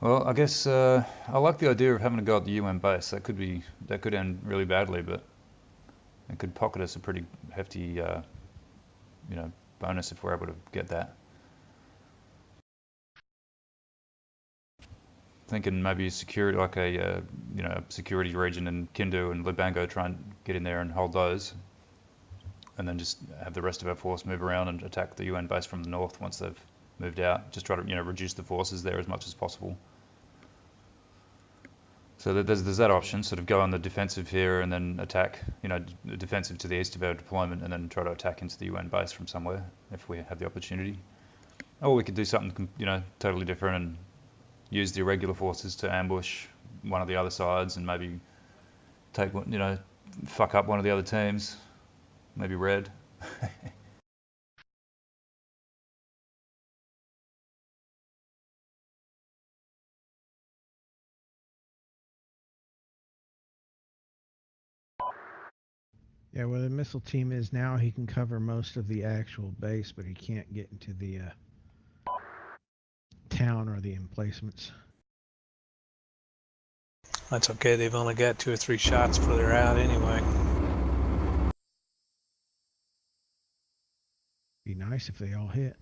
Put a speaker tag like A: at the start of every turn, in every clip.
A: Well, I guess I like the idea of having to go at the UN base. That could end really badly, but it could pocket us a pretty hefty, you know, bonus if we're able to get that. Thinking maybe security, like a you know, security region in Kindu and Lubango, try and get in there and hold those, and then just have the rest of our force move around and attack the UN base from the north once they've moved out. Just try to, you know, reduce the forces there as much as possible. So there's that option, sort of go on the defensive here and then attack, you know, defensive to the east of our deployment, and then try to attack into the UN base from somewhere if we have the opportunity. Or we could do something, you know, totally different and use the irregular forces to ambush one of the other sides and maybe take, you know, fuck up one of the other teams, maybe red.
B: Yeah, where the missile team is now, he can cover most of the actual base, but he can't get into the town or the emplacements.
C: That's okay. They've only got 2 or 3 shots before they're out anyway.
B: Be nice if they all hit.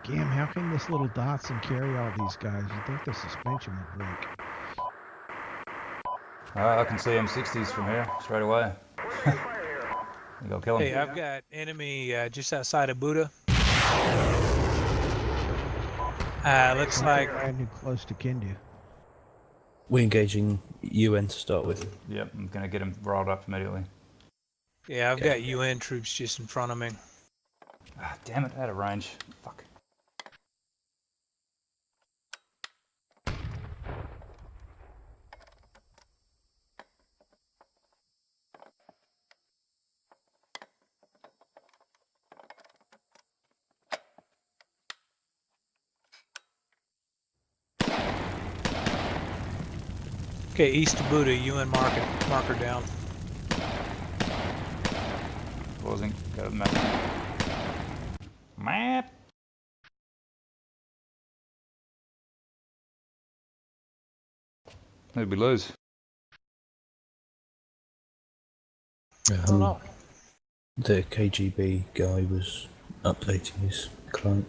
B: Damn, how can this little Datsun carry all these guys? You'd think the suspension would break.
A: I can see M60s from here straight away. You go kill them.
C: Hey, I've got enemy just outside of Buddha. Looks
B: Something
C: like
B: landed close to Kindu.
D: We're engaging UN to start with.
A: Yep, I'm gonna get them riled up immediately.
C: yeah, I've got UN troops just in front of me.
A: Ah, damn it, out of range. Fuck.
C: Okay, east of Buddha, UN marker down.
A: Closing. Got a map. Map. Who'd we lose?
C: I don't know.
D: The KGB guy was updating his client.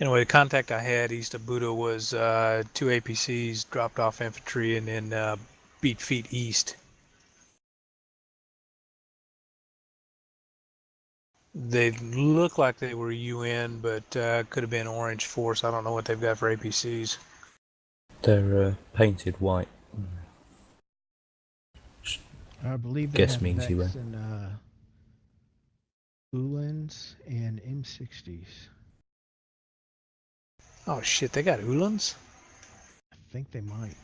C: Anyway, the contact I had east of Buddha was 2 APCs, dropped off infantry, and then beat feet east. They look like they were UN, but could have been Orange Force. I don't know what they've got for APCs.
D: They're painted white.
B: I believe they
D: Guess
B: have
D: means
B: Vex
D: UN.
B: and Ulans and M60s.
C: Oh shit, they got Ulans?
B: I think they might.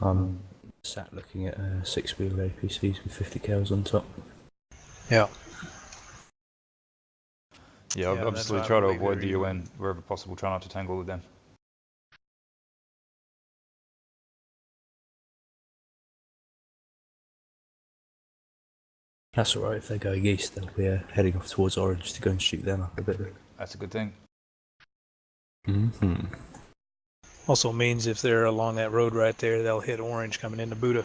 D: I'm sat looking at 6-wheeler APCs with 50 cals on top.
C: Yeah.
A: Yeah,
C: Yeah,
A: obviously
C: that's
A: try to
C: why I believe
A: avoid the
C: they're
A: UN wherever possible. Try not to tangle with them.
D: That's alright, if they're going east, they'll be heading off towards Orange to go and shoot them up a bit.
A: That's a good thing.
D: Mm-hmm.
C: Also means if they're along that road right there, they'll hit Orange coming into Buddha.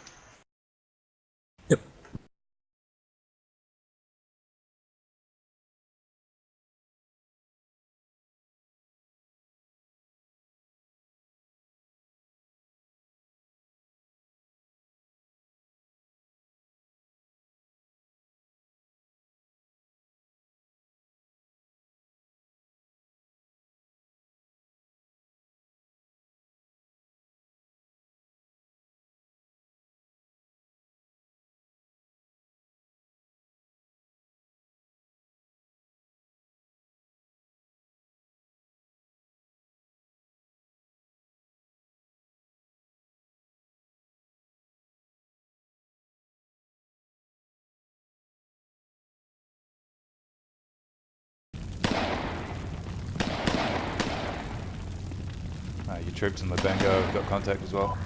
A: troops in Lubango have got contact as well.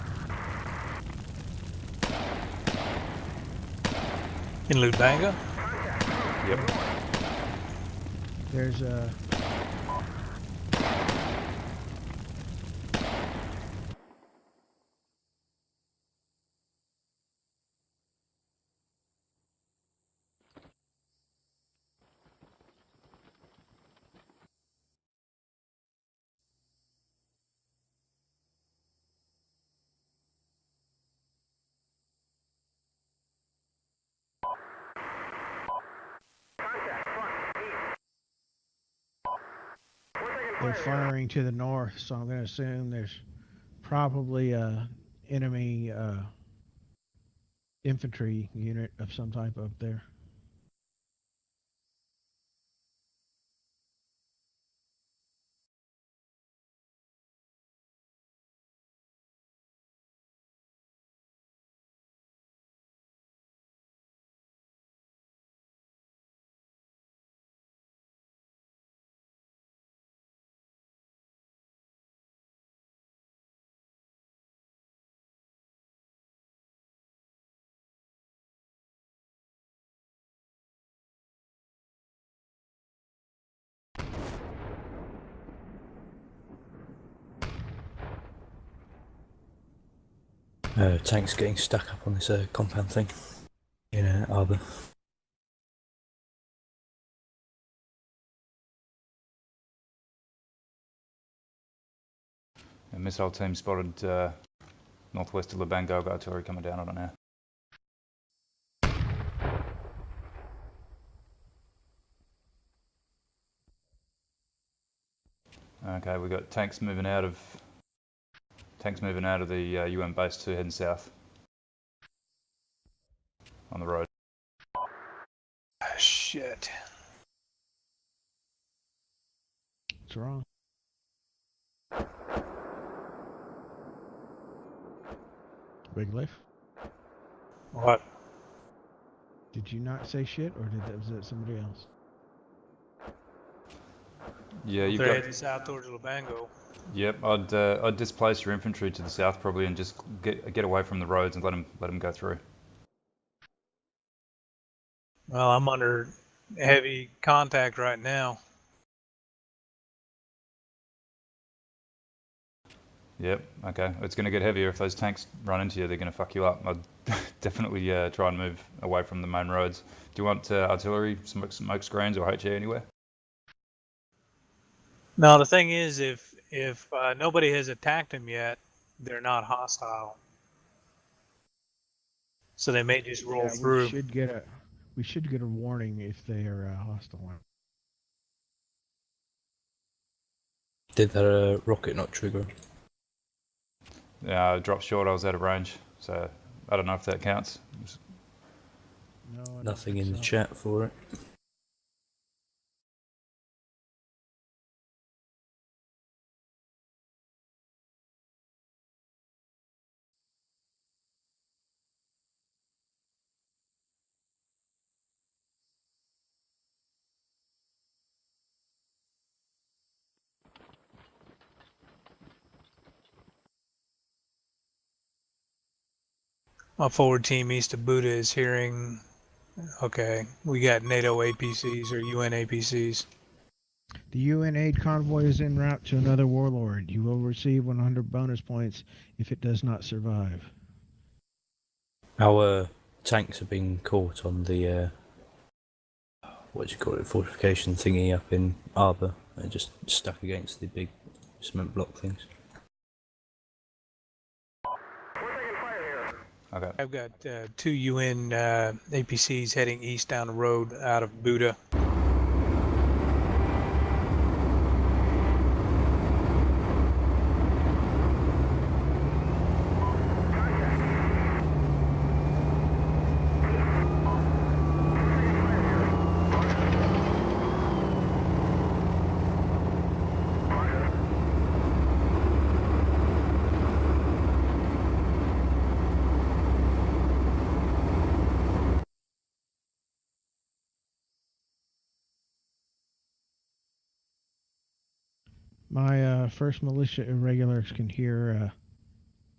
C: In Lubango?
A: Yep.
B: There's a. They're firing to the north, so I'm going to assume there's probably a enemy infantry unit of some type up there.
D: Tanks getting stuck up on this compound thing in Arbor.
A: A missile team spotted northwest of Lubango. Got artillery coming down on it now. Okay, we got tanks moving out of the UN base 2 heading south on the road.
C: Shit.
B: What's wrong? Big Leaf?
C: What?
B: Did you not say shit, or was that somebody else?
A: Yeah, you've
C: They're
A: got.
C: heading south towards Lubango.
A: Yep, I'd displace your infantry to the south probably and just get away from the roads and let them go through.
C: Well, I'm under heavy contact right now.
A: Yep, okay. It's going to get heavier. If those tanks run into you, they're going to fuck you up. I'd definitely try and move away from the main roads. Do you want artillery, smoke screens, or HE anywhere?
C: No, the thing is, if nobody has attacked them yet, they're not hostile. So they may just roll through.
B: We should get a warning if they are hostile.
D: Did that rocket not trigger?
A: Yeah, I dropped short. I was out of range, so I don't know if that counts.
B: No, I don't
D: Nothing
B: think
D: in the
B: so.
D: chat for it.
C: My forward team east of Buddha is hearing. Okay, we got NATO APCs or UN APCs.
B: The UN aid convoy is en route to another warlord. You will receive 100 bonus points if it does not survive.
D: Our tanks have been caught on the what do you call it, fortification thingy up in Arbor. They're just stuck against the big cement block things.
A: Okay.
C: I've got 2 UN APCs heading east down the road out of Buddha.
B: My first militia irregulars can hear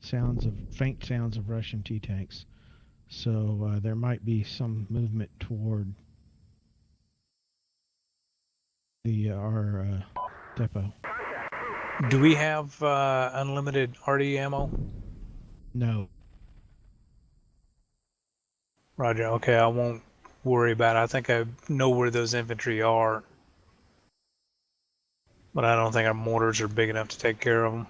B: faint sounds of Russian T-tanks. So there might be some movement toward our depot.
C: Do we have unlimited RD ammo?
B: No.
C: Roger. Okay, I won't worry about it. I think I know where those infantry are, but I don't think our mortars are big enough to take care of them.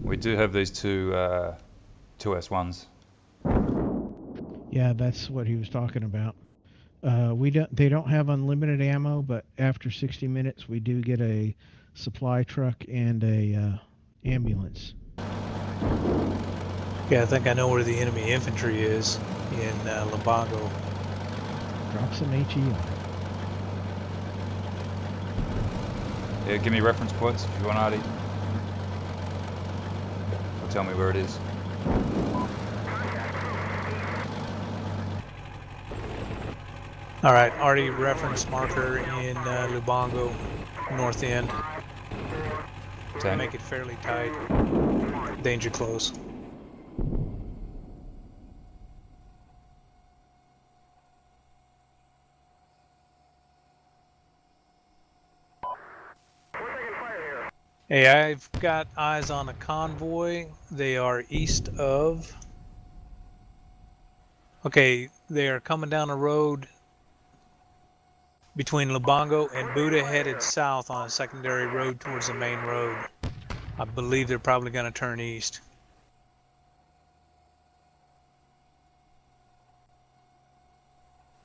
A: We do have these two S1s.
B: Yeah, that's what he was talking about. They don't have unlimited ammo, but after 60 minutes, we do get a supply truck and a ambulance.
C: Yeah, I think I know where the enemy infantry is in Lubango.
B: Drop some HE.
A: Yeah, give me reference points if you want, Artie. Or tell me where it is.
C: All right, already reference marker in Lubango, north end.
A: 10.
C: Make it fairly tight. Danger close. Hey, I've got eyes on a convoy. They are east of... Okay, they are coming down a road between Lubango and Buda, headed south on a secondary road towards the main road. I believe they're probably going to turn east.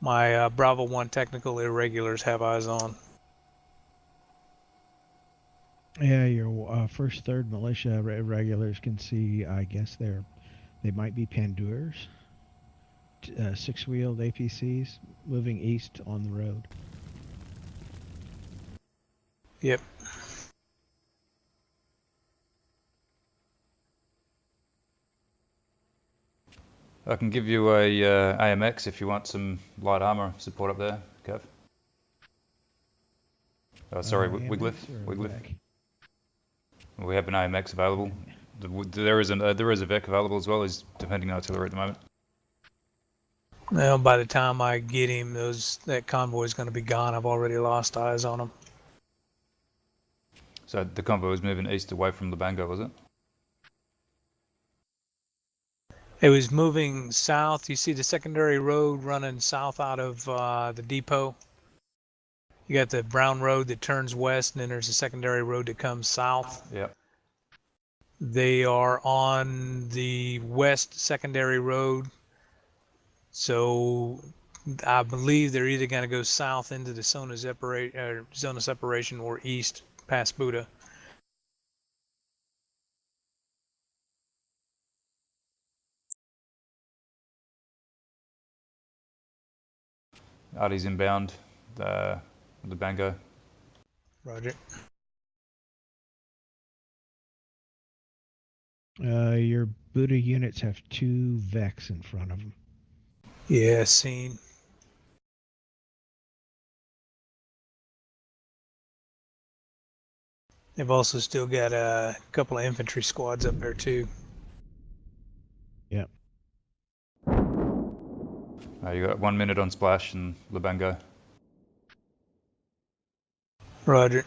C: My Bravo 1 technical irregulars have eyes on.
B: Yeah, your first, third militia irregulars can see. I guess they might be Panduras, six-wheeled APCs moving east on the road.
C: Yep.
A: I can give you a AMX if you want some light armor support up there, Kev. Oh, sorry, Wigliffe. We have an AMX available. There is a VEC available as well. He's defending artillery at the moment.
C: Well, by the time I get him, that convoy is going to be gone. I've already lost eyes on him.
A: So the convoy was moving east away from Lubango, was it?
C: It was moving south. You see the secondary road running south out of the depot. You got the brown road that turns west, and then there's a secondary road that comes south.
A: Yep.
C: They are on the west secondary road. So I believe they're either going to go south into the zone of separation or east past Buda.
A: Artie's inbound, Lubango.
C: Roger.
B: Your Buddha units have two VECs in front of them.
C: Yeah, seen. They've also still got a couple of infantry squads up there too.
B: Yep.
A: You got 1 minute on splash and Lubango.
C: Roger.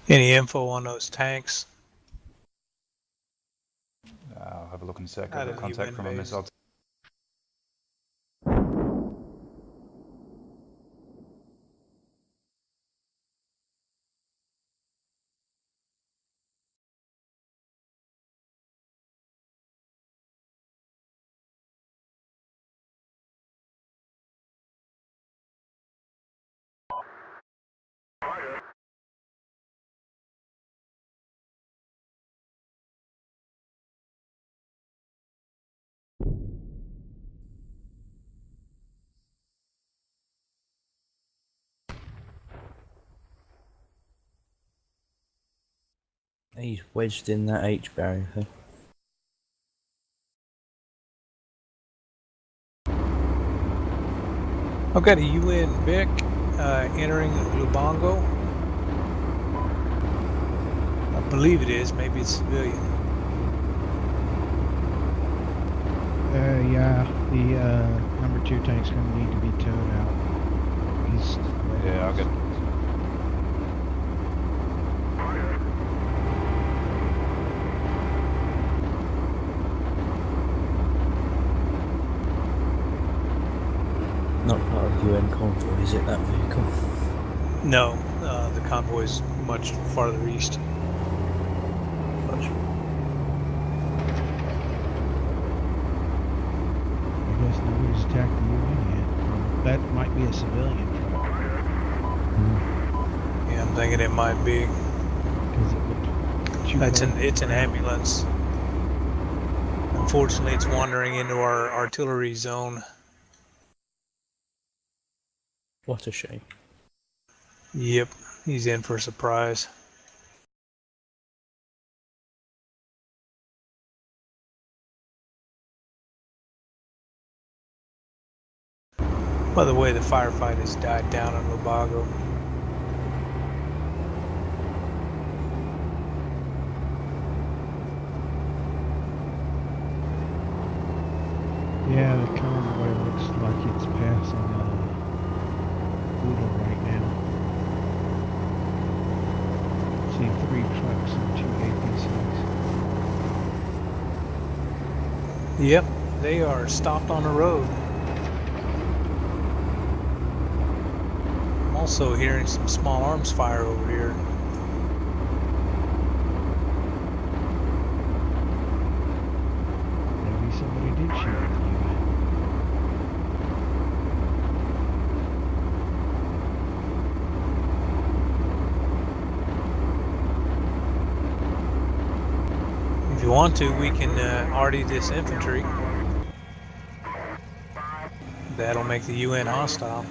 C: Any info on those tanks?
A: I'll have a look in a sec.
C: Out
A: I've
C: of
A: got
C: the
A: contact
C: UN
A: from a
C: base.
A: missile
D: He's wedged in that H barrier thing.
C: I've got a UN Vic entering Lubango. I believe it is. Maybe it's civilian.
B: Yeah, the number 2 tank's gonna need to be towed out. He's
A: Yeah, I'll get.
D: Not part of the UN convoy, is it, that vehicle?
C: No, the convoy is much farther east.
D: Gotcha.
B: I guess nobody's attacked the UN yet. That might be a civilian truck.
C: Yeah, I'm thinking it might be.
B: Because it looked.
C: It's an ambulance. Unfortunately, it's wandering into our artillery zone.
D: What a shame.
C: Yep, he's in for a surprise. By the way, the firefight has died down in Lubago.
B: Yeah, the convoy looks like it's passing Buda right now. See 3 trucks and 2 APCs.
C: Yep, they are stopped on the road. I'm also hearing some small arms fire over here.
B: Maybe somebody did shoot at the UN.
C: If you want to, we can arty this infantry. That'll make the UN hostile.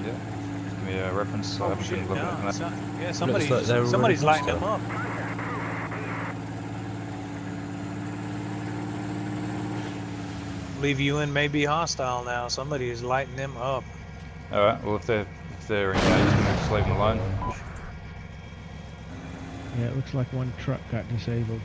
A: Yeah. Just give me a reference. I haven't been looking at that.
C: Yeah,
D: like they're already
C: somebody's lighting them
D: hostile.
C: up. I believe UN may be hostile now. Somebody is lighting them up.
A: All right. Well, if they're engaged, then we'll just leave them alone.
B: Yeah, it looks like 1 truck got disabled.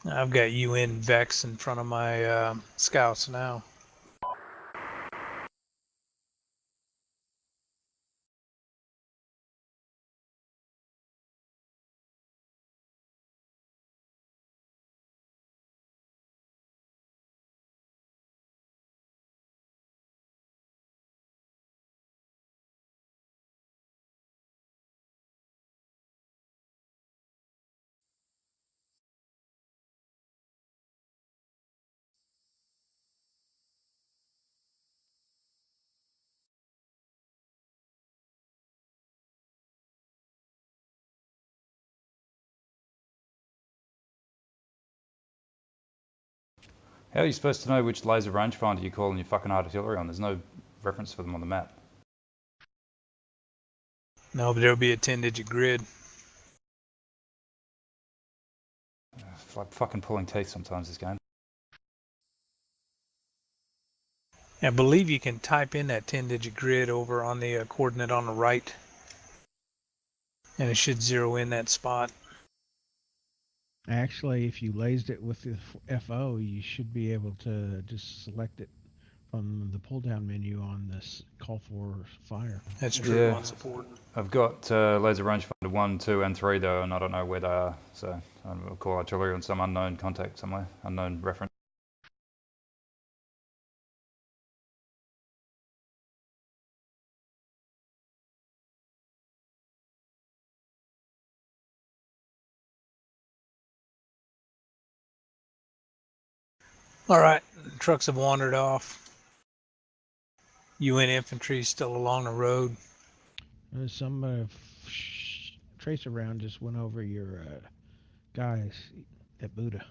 C: I've got UN Vex in front of my scouts now.
A: How are you supposed to know which laser rangefinder you're calling your fucking artillery on? There's no reference for them on the map.
C: No, but there'll be a 10-digit grid.
A: It's like fucking pulling teeth sometimes, this game.
C: I believe you can type in that 10-digit grid over on the coordinate on the right, and it should zero in that spot.
B: Actually, if you lased it with the FO, you should be able to just select it from the pull-down menu on this call for fire.
C: That's true
A: Yeah.
C: on support.
A: I've got laser rangefinder 1, 2, and 3 though, and I don't know where they are. So I'll call artillery on some unknown contact somewhere, unknown reference.
C: All right, trucks have wandered off. UN infantry still along the road.
B: Some trace around just went over your guys at Buddha.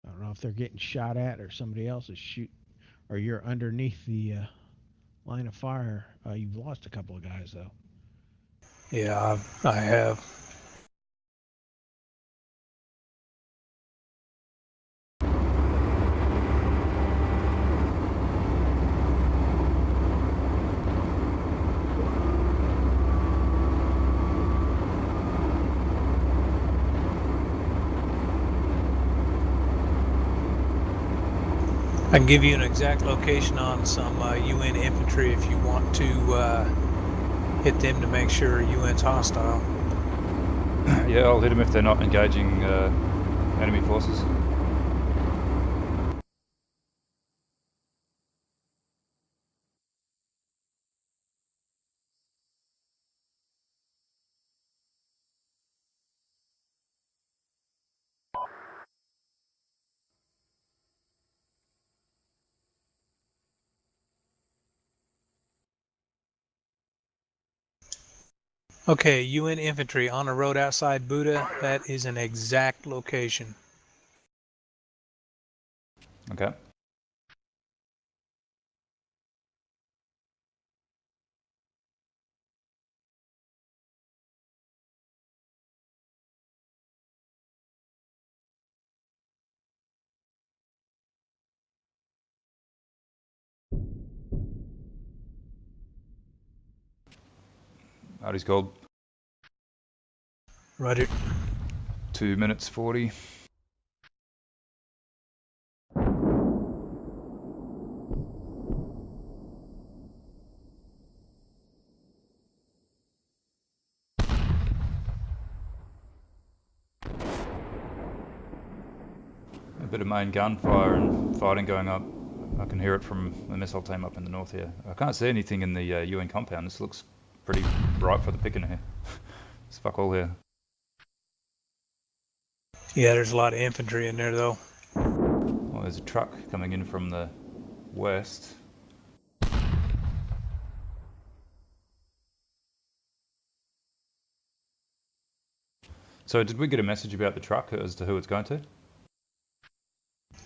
B: I don't know if they're getting shot at or somebody else is shoot, or you're underneath the line of fire. You've lost a couple of guys though.
C: Yeah, I have. I can give you an exact location on some UN infantry if you want to hit them to make sure UN's hostile.
A: Yeah, I'll hit them if they're not engaging enemy forces.
C: Okay, UN infantry on a road outside Buddha. That is an exact location.
A: Okay. Artie's gold.
C: Roger.
A: 2 minutes 40. A bit of main gunfire and fighting going up. I can hear it from the missile team up in the north here. I can't see anything in the UN compound. This looks pretty ripe for the picking here. It's fuck all here.
C: Yeah, there's a lot of infantry in there though.
A: Well, there's a truck coming in from the west. So did we get a message about the truck as to who it's going to?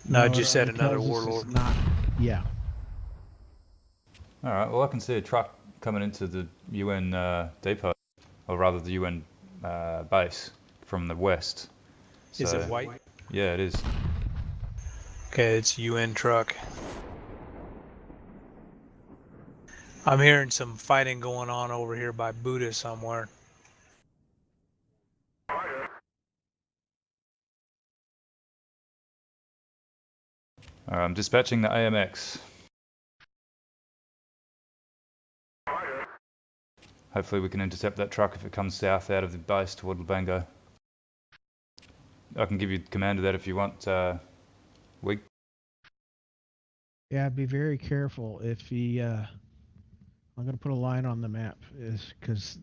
C: No, just said
B: it
C: another
B: tells us
C: warlord.
B: it's not. Yeah.
A: All right. Well, I can see a truck coming into the UN depot, or rather the UN base from the west.
C: Is it white?
A: Yeah, it is.
C: Okay, it's UN truck. I'm hearing some fighting going on over here by Buddha somewhere.
A: All right, I'm dispatching the AMX. Hopefully we can intercept that truck if it comes south out of the base toward Lubango. I can give you command of that if you want, Wig.
B: Yeah, be very careful if he. I'm going to put a line on the map, is because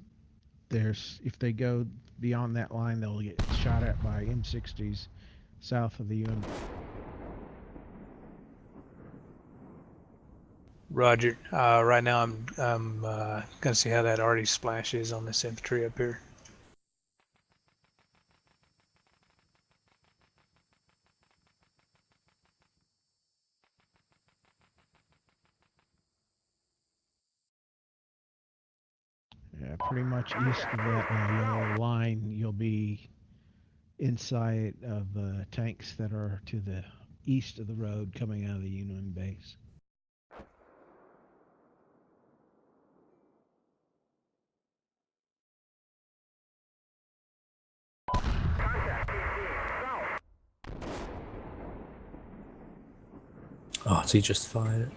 B: if they go beyond that line, they'll get shot at by M60s south of the UN.
C: Roger. Right now I'm gonna see how that arty splash is on this infantry up here.
B: Yeah, pretty much east of that yellow line, you'll be inside of tanks that are to the east of the road coming out of the UN base.
D: Oh, he just fired it.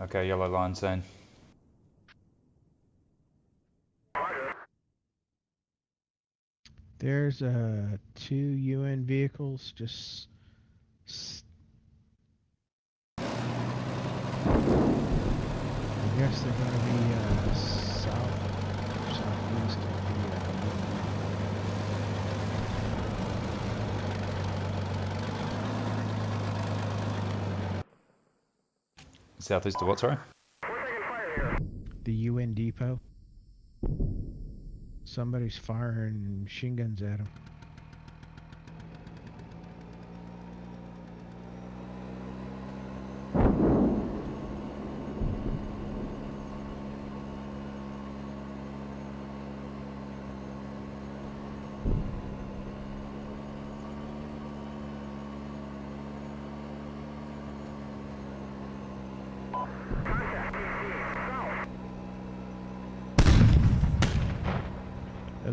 A: Okay, yellow line saying.
B: There's 2 UN vehicles just. I guess they're going to be southeast of
A: Southeast of what, sorry?
B: the UN depot. Somebody's firing machine guns at them.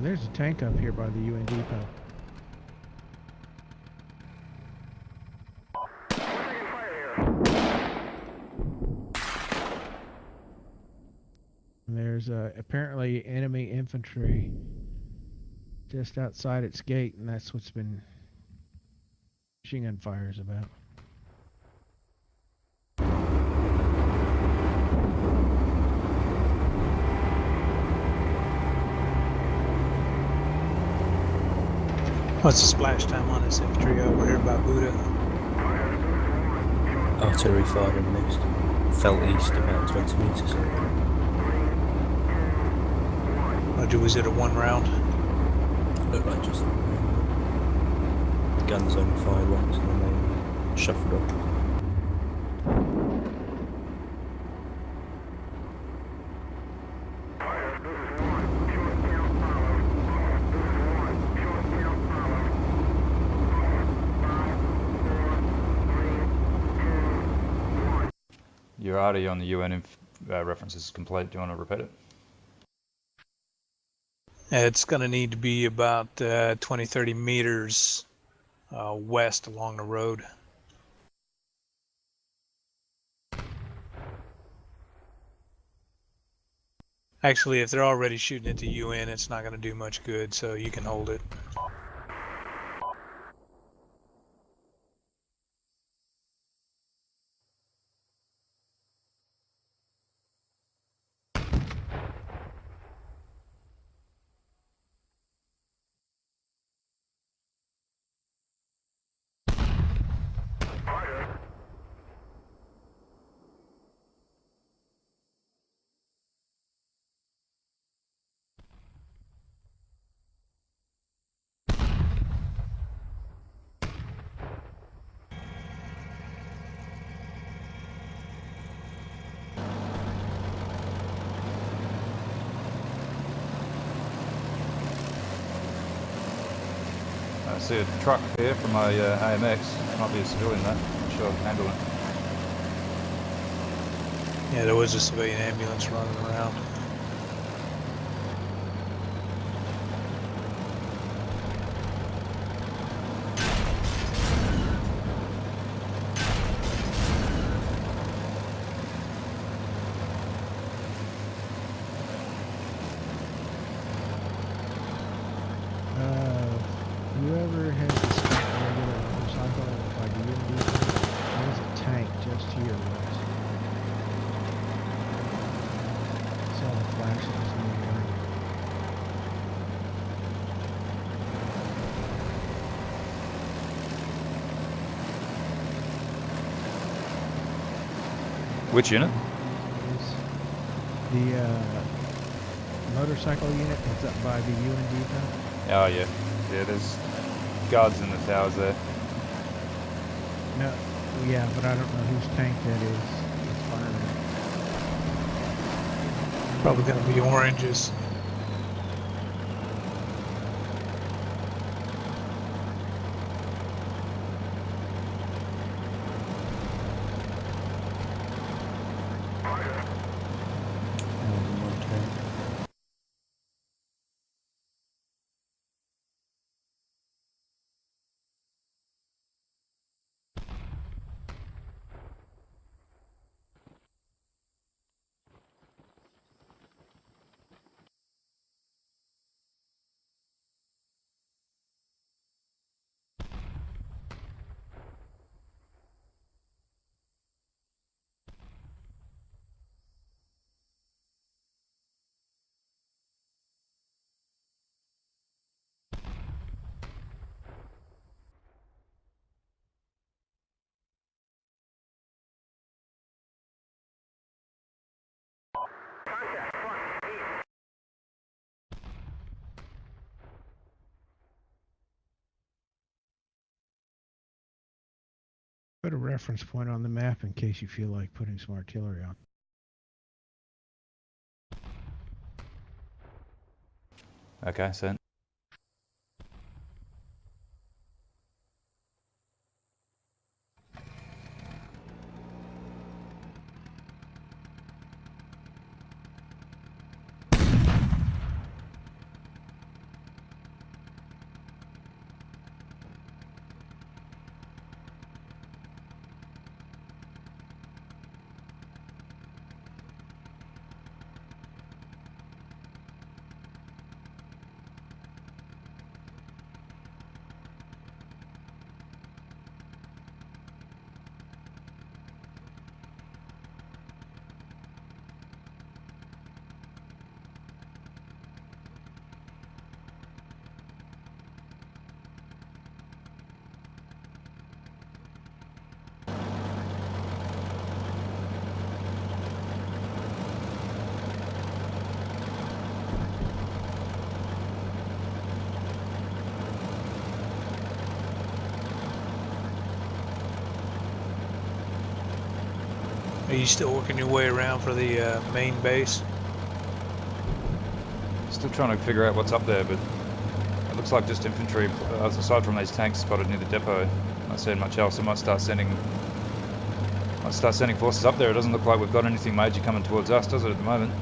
B: There's a tank up here by the UN depot. And there's apparently enemy infantry just outside its gate, and that's what's been machine gun fires about.
C: What's the splash time on this infantry over here by Buddha?
D: Artillery fired and missed. Fell east about 20 metres.
C: Roger, was it a 1 round?
D: Looked like just the guns only fired once and then they shuffled off.
A: Your RD on the UN reference is complete. Do you want to repeat it?
C: It's going to need to be about 20-30 meters west along the road. Actually, if they're already shooting at the UN, it's not going to do much good, so you can hold it.
A: I see a truck here from my AMX. Might be a civilian, that. Not sure. Ambulance.
C: Yeah, there was a civilian ambulance running around.
B: Whoever has the scout regular motorcycle by the UN depot, there's a tank just to your west. Saw the flashes in the air.
A: Which unit?
B: The motorcycle unit that's up by the UN depot.
A: Oh, yeah. Yeah, there's guards in the towers there.
B: No, yeah, but I don't know whose tank that is. It's firing.
C: Probably going to be oranges.
B: put a reference point on the map in case you feel like putting some artillery on.
A: Okay, so
C: Are you still working your way around for the main base?
A: still trying to figure out what's up there, but it looks like just infantry, aside from these tanks spotted near the depot. Not seeing much else. I might start sending forces up there. It doesn't look like we've got anything major coming towards us, does it, at the moment?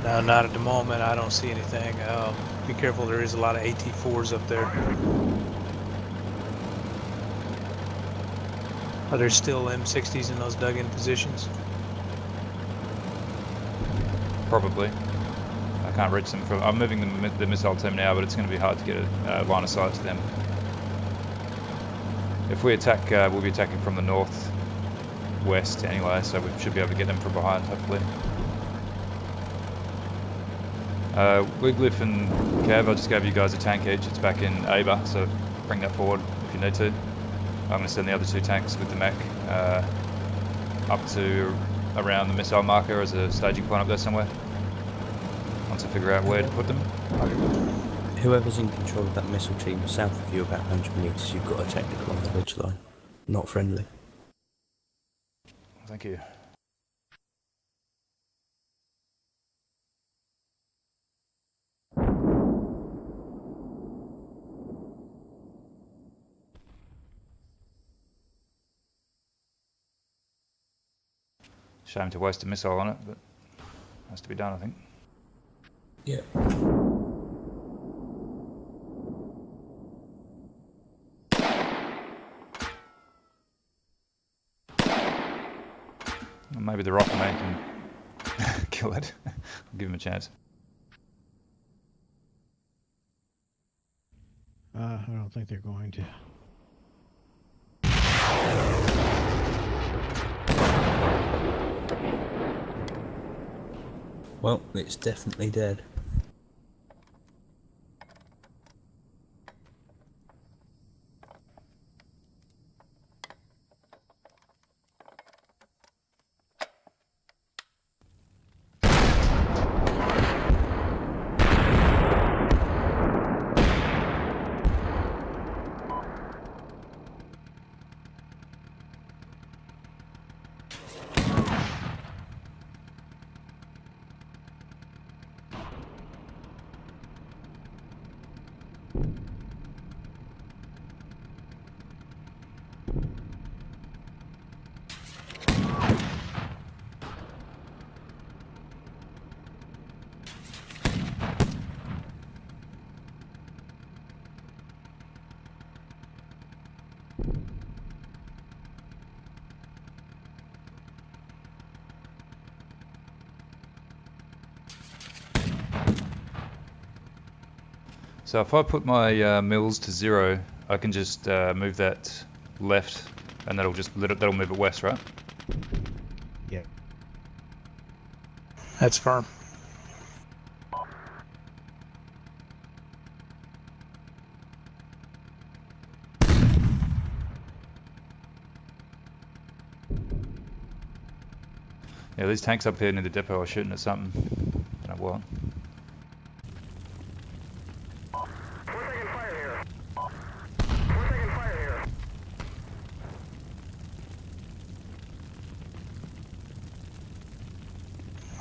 C: No, not at the moment. I don't see anything. Be careful, there is a lot of AT-4s up there. Are there still M60s in those dug-in positions?
A: Probably. I can't reach them from. I'm moving the missile team now, but it's going to be hard to get a line of sight to them. If we attack, we'll be attacking from the northwest anyway, so we should be able to get them from behind, hopefully. Wigliffe and Cav, I just gave you guys a tank each. It's back in Ava, so bring that forward if you need to. I'm going to send the other 2 tanks with the mech up to around the missile marker as a staging point up there somewhere. Once I figure out where to put them.
D: Whoever's in control of that missile team south of you about 100 metres, you've got a technical on the ridge line. Not friendly.
A: Thank you. Shame to waste a missile on it, but has to be done, I think.
D: Yeah.
A: Well, maybe the rocket man can kill it. I'll give him a chance.
B: I don't think they're going to.
D: Well, it's definitely dead.
A: So if I put my mills to 0, I can just move that left, and that'll move it west, right?
B: Yeah.
C: That's firm.
A: Yeah, these tanks up here near the depot are shooting at something. Don't know what.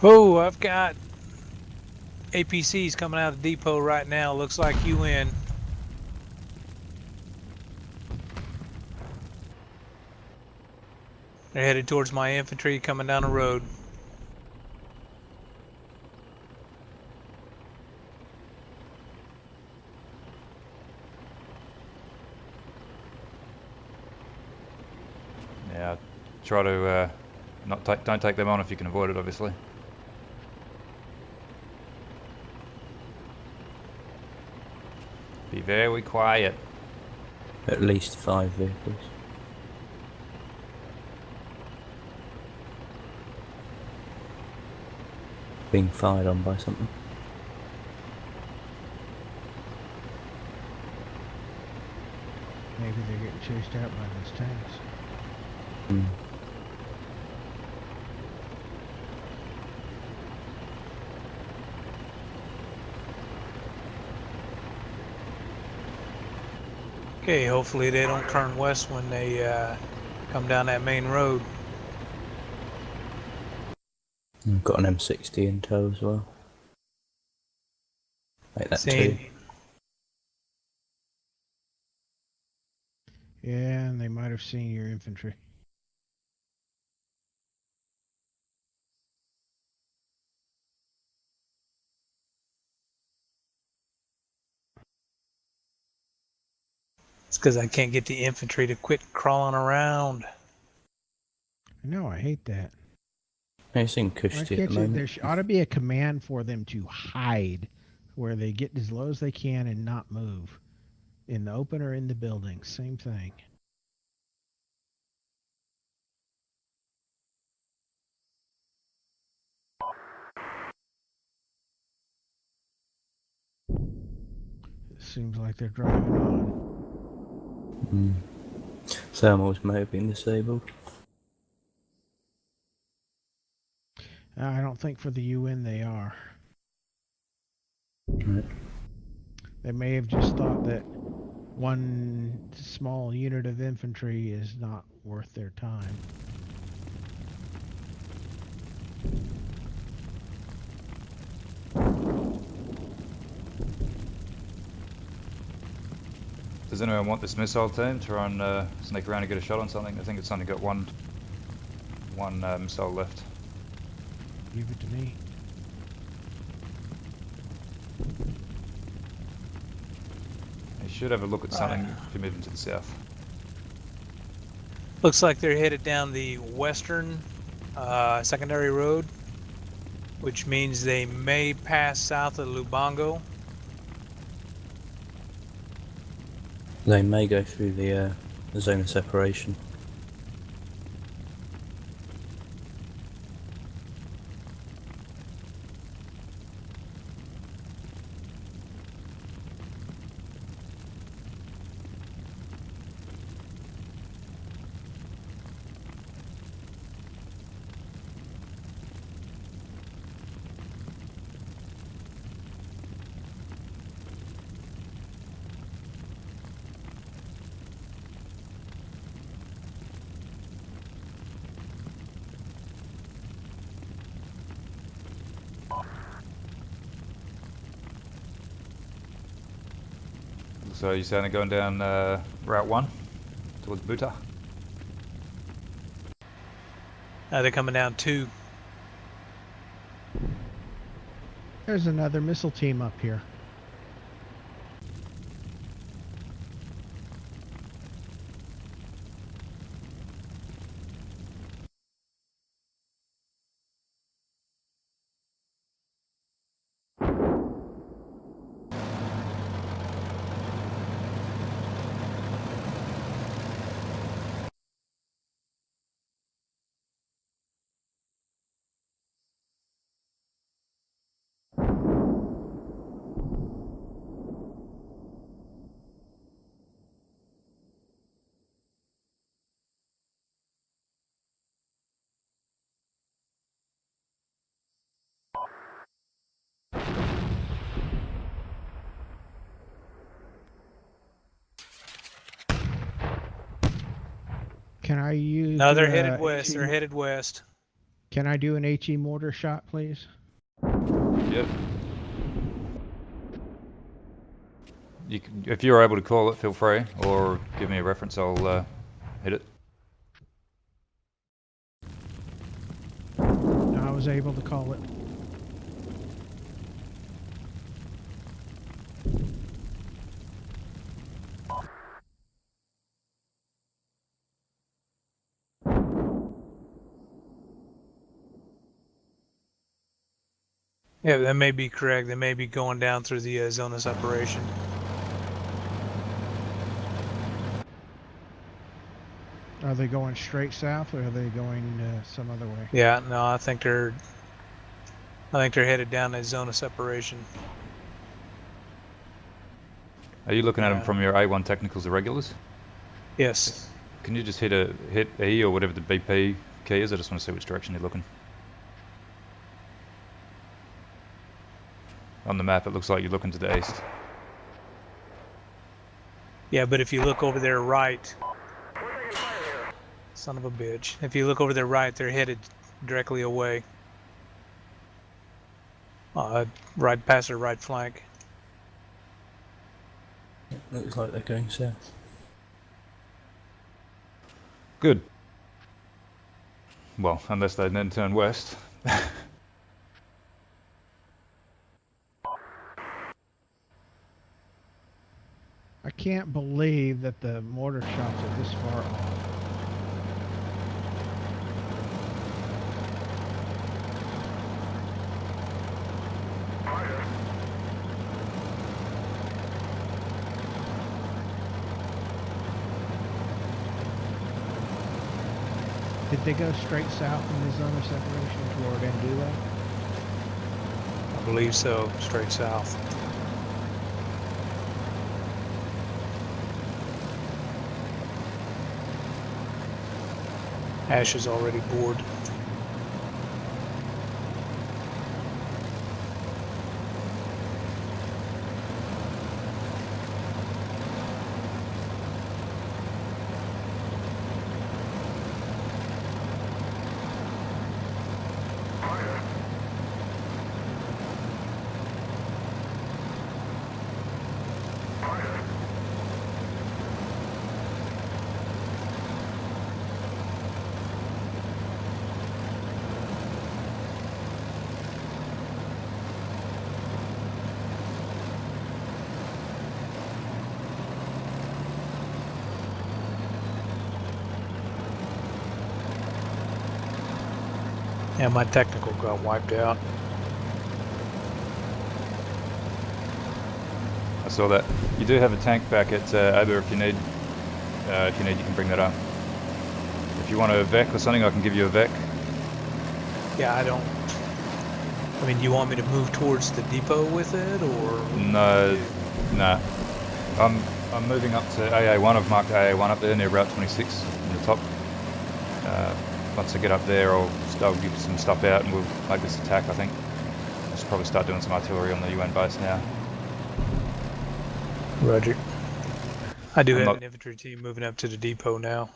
C: Oh, I've got APCs coming out of the depot right now. Looks like UN. They're headed towards my infantry coming down the road.
A: Yeah, try to don't take them on if you can avoid it, obviously. Be very quiet.
D: At least 5 vehicles. Being fired on by something.
B: Maybe they're getting chased out by those tanks.
D: Mm.
C: Okay, hopefully they don't turn west when they come down that main road.
D: I've got an M60 in tow as well. Make that
C: Same.
D: 2.
B: Yeah, and they might have seen your infantry.
C: It's because I can't get the infantry to quit crawling around.
B: I know, I hate that.
D: It's in
B: Why
D: Kushti at
B: can't
D: the
B: you, there
D: moment.
B: ought to be a command for them to hide, where they get as low as they can and not move. In the open or in the building, same thing. It seems like they're driving on.
D: Thermals may have been disabled.
B: I don't think for the UN they are.
D: Right.
B: They may have just thought that one small unit of infantry is not worth their time.
A: Does anyone want this missile team to try and sneak around and get a shot on something? I think it's only got one missile left.
B: Give it to me.
A: You should have a look at something if you're moving to the south.
C: Looks like they're headed down the western secondary road, which means they may pass south of Lubango.
D: They may go through the zone of separation.
A: So you're saying they're going down Route 1 towards Buta?
C: They're coming down 2.
B: There's another missile team up here. Can I use?
C: No, they're headed west.
B: AT?
C: They're headed west.
B: Can I do an HE mortar shot, please?
A: Yep. If you're able to call it, feel free, or give me a reference, I'll hit it.
B: No, I was able to call it.
C: Yeah, that may be correct. They may be going down through the zone of separation.
B: Are they going straight south, or are they going some other way?
C: Yeah, no, I think they're headed down that zone of separation.
A: Are you looking at them
C: Yeah.
A: from your A1 technicals irregulars?
C: Yes.
A: Can you just hit E or whatever the BP key is? I just want to see which direction you're looking. On the map, it looks like you're looking to the east.
C: Yeah, but if you look over there right, son of a bitch. If you look over there right, they're headed directly away. Right past their right flank.
D: Looks like they're going south.
A: Good. Well, unless they then turn west.
B: I can't believe that the mortar shots are this far off. Did they go straight south in the zone of separation toward Andula?
C: I believe so, straight south. Ash is already bored. Yeah, my technical got wiped out.
A: I saw that. You do have a tank back at Aber if you need. You can bring that up. If you want a VEC or something, I can give you a VEC.
C: Yeah, I don't... I mean, you want me to move towards the depot with it, or...?
A: No, nah. I'm moving up to AA1. I've marked AA1 up there near Route 26 in the top. Once I get up there, I'll give some stuff out and we'll make this attack, I think. I should probably start doing some artillery on the UN base now.
C: Roger. I do have an infantry team moving up to the depot now.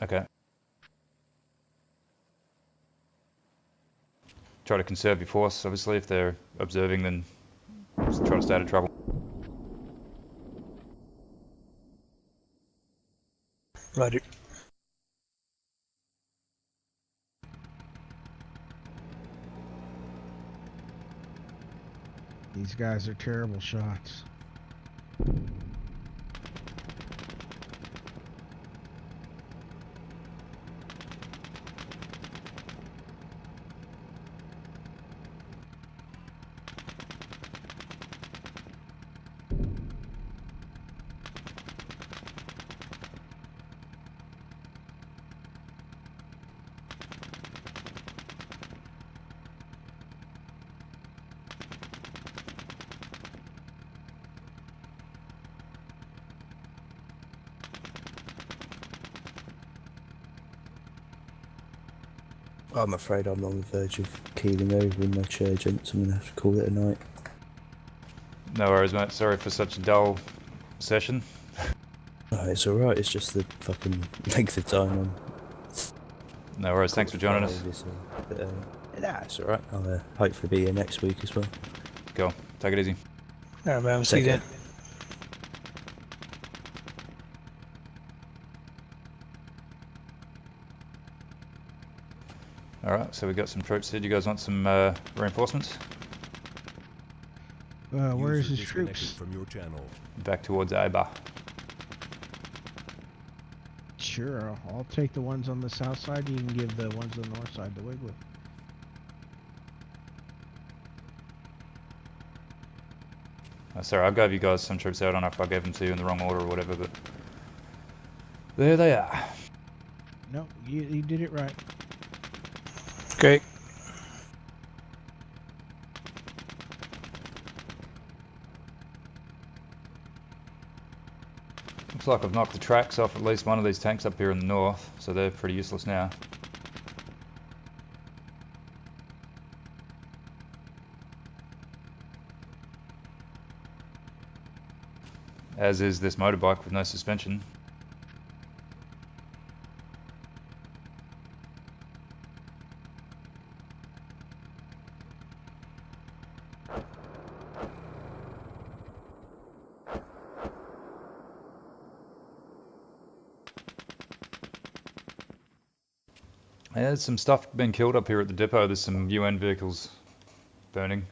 A: Okay. Try to conserve your force, obviously. If they're observing, then just try to stay out of trouble.
C: Roger.
B: These guys are terrible shots.
D: I'm afraid I'm on the verge of keeling over in my chair, gents. I'm going to have to call it a night.
A: No worries, mate. Sorry for such a dull session.
D: No, it's alright. It's just the fucking length of time
A: No worries. Thanks for joining us.
D: But, that's all right. I'll hopefully be here next week as well.
A: Go. Take it easy.
C: All right, man. We'll see you
D: Take
C: then.
D: care.
A: All right. So we got some troops here. Do you guys want some reinforcements?
B: Where is
E: User
B: his
E: disconnected
B: troops?
E: from your channel.
A: Back towards Aba.
B: Sure, I'll take the ones on the south side. You can give the ones on the north side the Wiggly.
A: Sorry, I gave you guys some troops out. I don't know if I gave them to you in the wrong order or whatever, but there they are.
B: No, you did it right.
C: Okay.
A: Looks like I've knocked the tracks off at least one of these tanks up here in the north, so they're pretty useless now. As is this motorbike with no suspension. Yeah, there's some stuff being killed up here at the depot. There's some UN vehicles burning.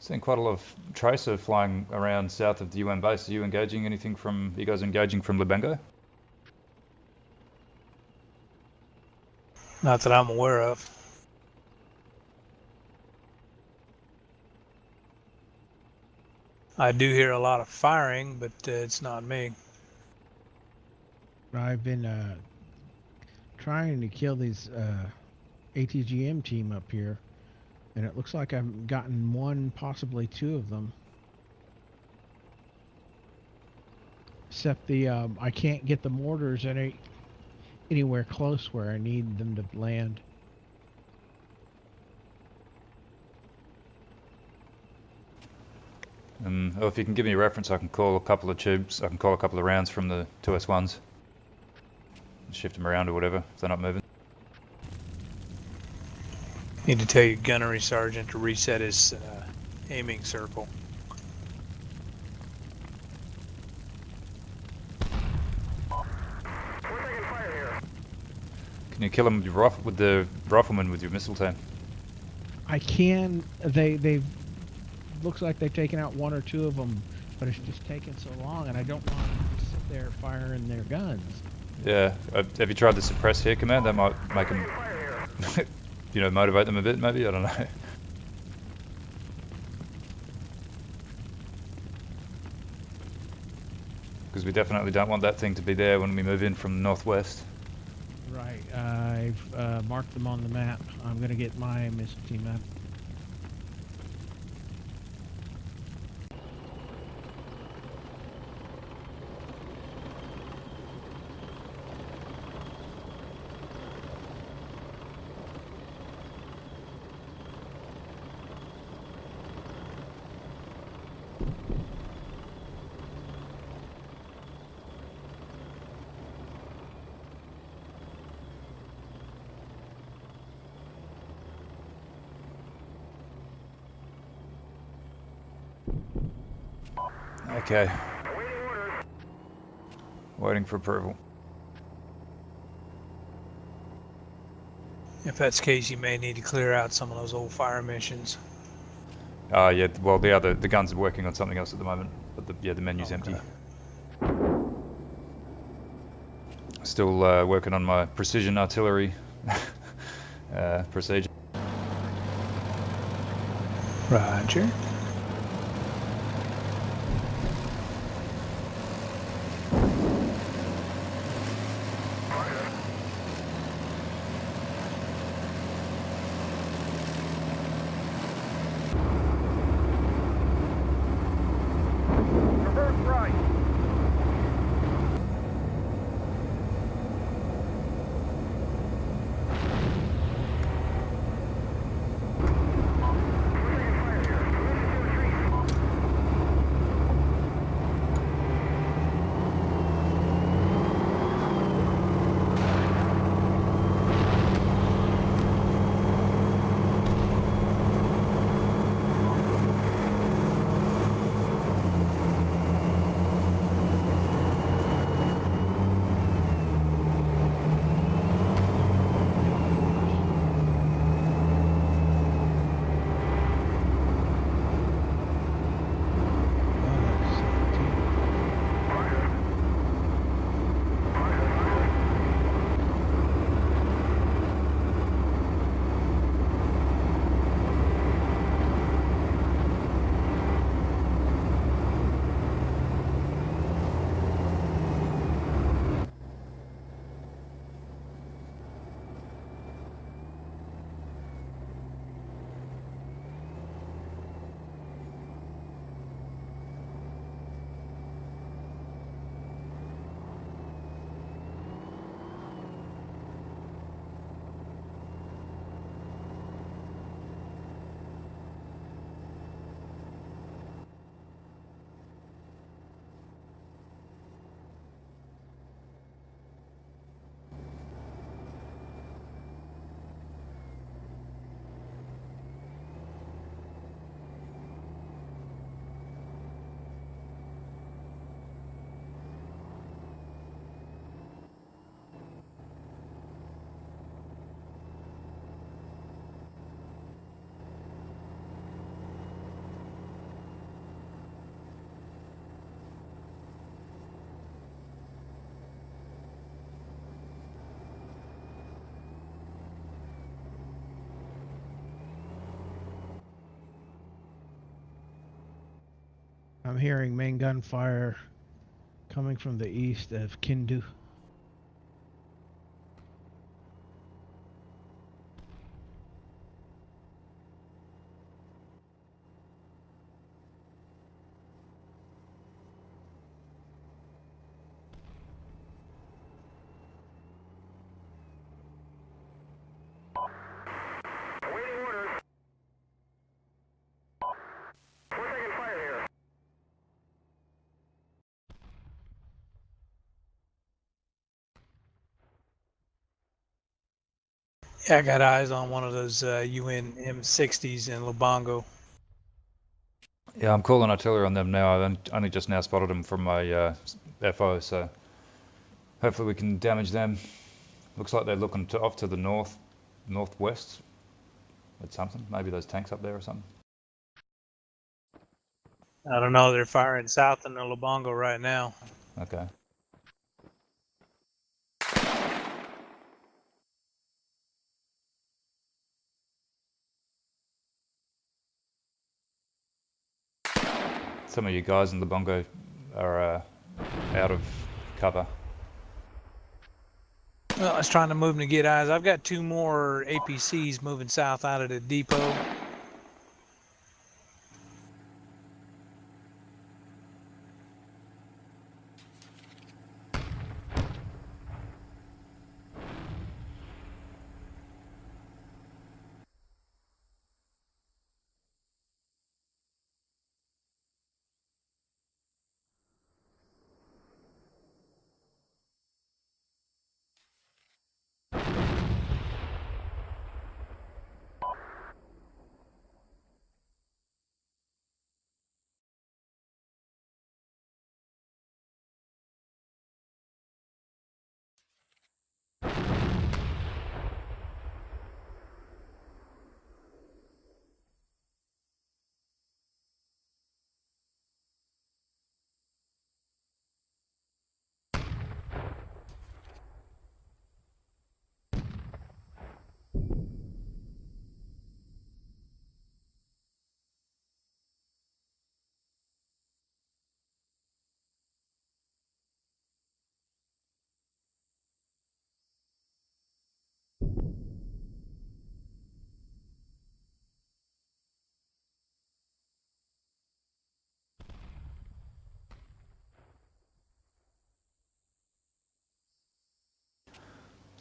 A: Seeing quite a lot of tracer flying around south of the UN base. Are you engaging anything from? Are you guys engaging from Lubango?
C: Not that I'm aware of. I do hear a lot of firing, but it's not me.
B: I've been trying to kill these ATGM team up here, and it looks like I've gotten one, possibly two of them. Except the I can't get the mortars anywhere close where I need them to land.
A: Well, if you can give me a reference, I can call a couple of tubes. I can call a couple of rounds from the 2S1s. Shift them around or whatever if they're not moving.
C: Need to tell your gunnery sergeant to reset his aiming circle.
A: Can you kill them with the rifleman with your missile team?
B: I can. They've looks like they've taken out one or two of them, but it's just taken so long, and I don't want them to sit there firing their guns.
A: Yeah. Have you tried the suppress here command? That might make them, you know, motivate them a bit. Maybe, I don't know. Because we definitely don't want that thing to be there when we move in from the northwest.
B: Right. I've marked them on the map. I'm going to get my missile team out.
A: Okay. Waiting for approval.
C: If that's the case, you may need to clear out some of those old fire missions.
A: Yeah, well, the guns are working on something else at the moment, but the menu's empty. Still working on my precision artillery procedure.
C: Roger.
B: I'm hearing main gunfire coming from the east of Kindu.
C: Yeah, I got eyes on one of those UN M60s in Lubango.
A: Yeah, I'm calling artillery on them now. I only just now spotted them from my FO, so hopefully we can damage them. Looks like they're looking off to the northwest at something. Maybe those tanks up there or something.
C: I don't know. They're firing south in the Lubango right now.
A: Okay. Some of you guys in the bongo are out of cover.
C: Well, I was trying to move them to get eyes. I've got two more APCs moving south out of the depot.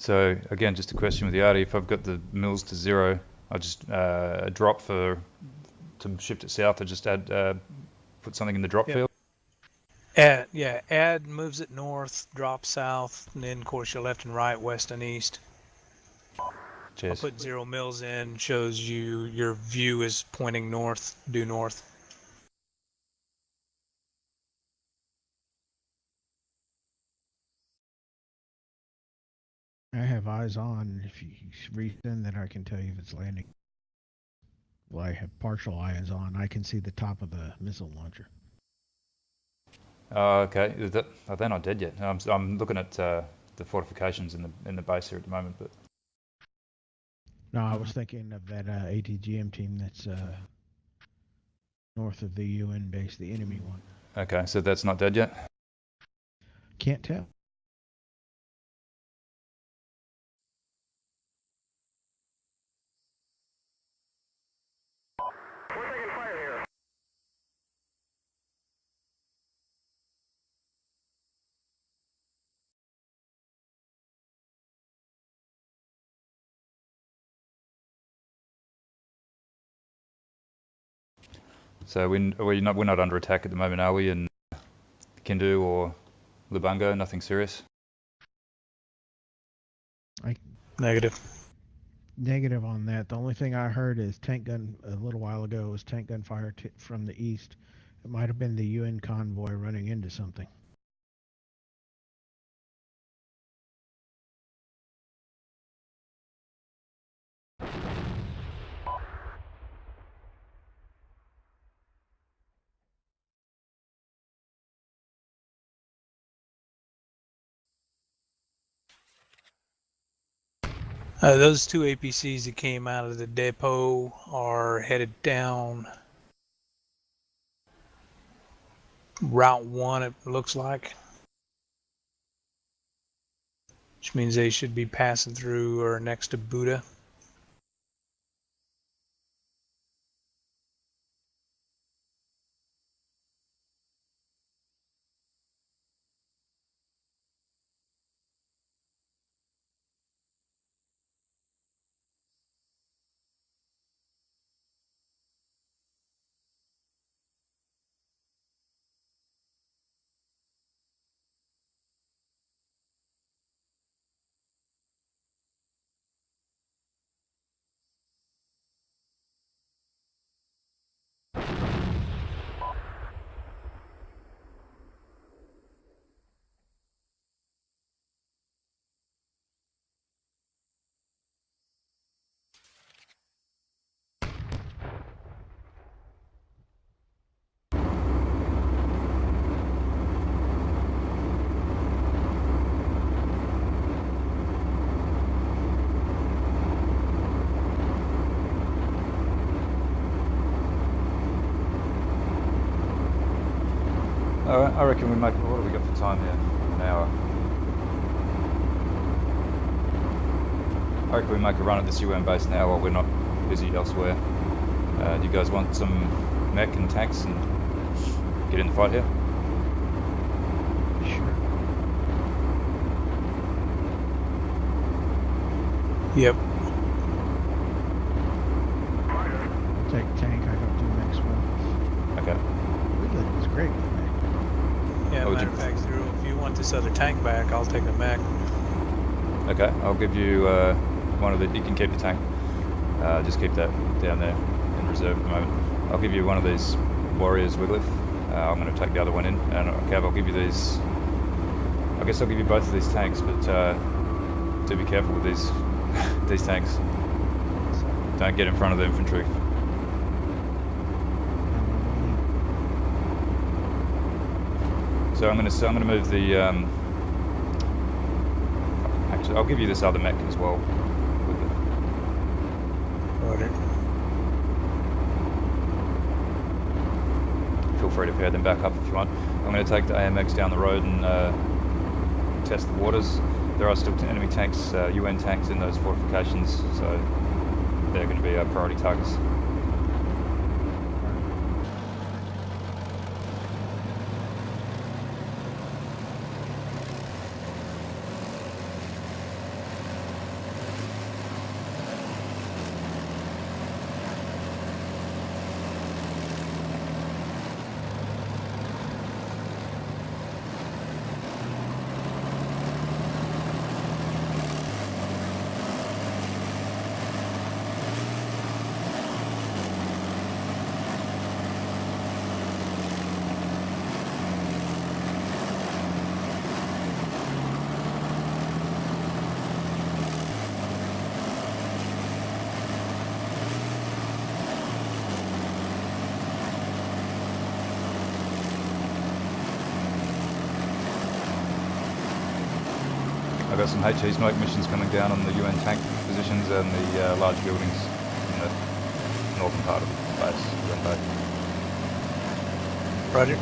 A: So again, just a question with the Arty. If I've got the mills to 0, I just drop to shift it south. I just add put something in the drop field.
C: Add moves it north, drop south, and then of course your left and right, west and east.
A: Cheers.
C: I'll put 0 mils in, shows you your view is pointing north, due north.
B: I have eyes on. If you resend, then I can tell you if it's landing. Well, I have partial eyes on. I can see the top of the missile launcher.
A: Okay. They're not dead yet. I'm looking at the fortifications in the base here at the moment, but.
B: No, I was thinking of that ATGM team that's north of the UN base, the enemy one.
A: Okay, so that's not dead yet?
B: Can't tell.
A: So we're not under attack at the moment, are we? In Kindu or Lubungo, nothing serious?
C: Negative.
B: Negative on that. The only thing I heard is tank gun a little while ago was tank gun fire from the east. It might have been the UN convoy running into something.
C: Those 2 APCs that came out of the depot are headed down Route 1, it looks like. Which means they should be passing through or next to Buddha.
A: I reckon we make. What have we got for time here? An hour. I reckon we make a run at this UN base now while we're not busy elsewhere. Do you guys want some mech and tanks and get in the fight here?
B: Sure.
C: Yep.
B: I'll take tank. I don't do mechs well.
A: Okay.
B: Wheeling is great with mech.
C: Yeah,
A: Oh,
C: matter of fact, if you want this other tank back, I'll take the mech.
A: Okay, I'll give you one of the. You can keep the tank. Just keep that down there in reserve at the moment. I'll give you one of these warriors, Wiglif. I'm going to take the other one in, and Cav, I'll give you these. I guess I'll give you both of these tanks, but do be careful with these these tanks. Don't get in front of the infantry. So I'm going to move the. Actually, I'll give you this other mech as well.
C: Order.
A: Feel free to pair them back up if you want. I'm going to take the AMX down the road and test the waters. There are still enemy tanks, UN tanks in those fortifications, so they're going to be our priority targets. I've got some HE smoke missions coming down on the UN tank positions and the large buildings in the northern part of the base, UN base.
C: Roger.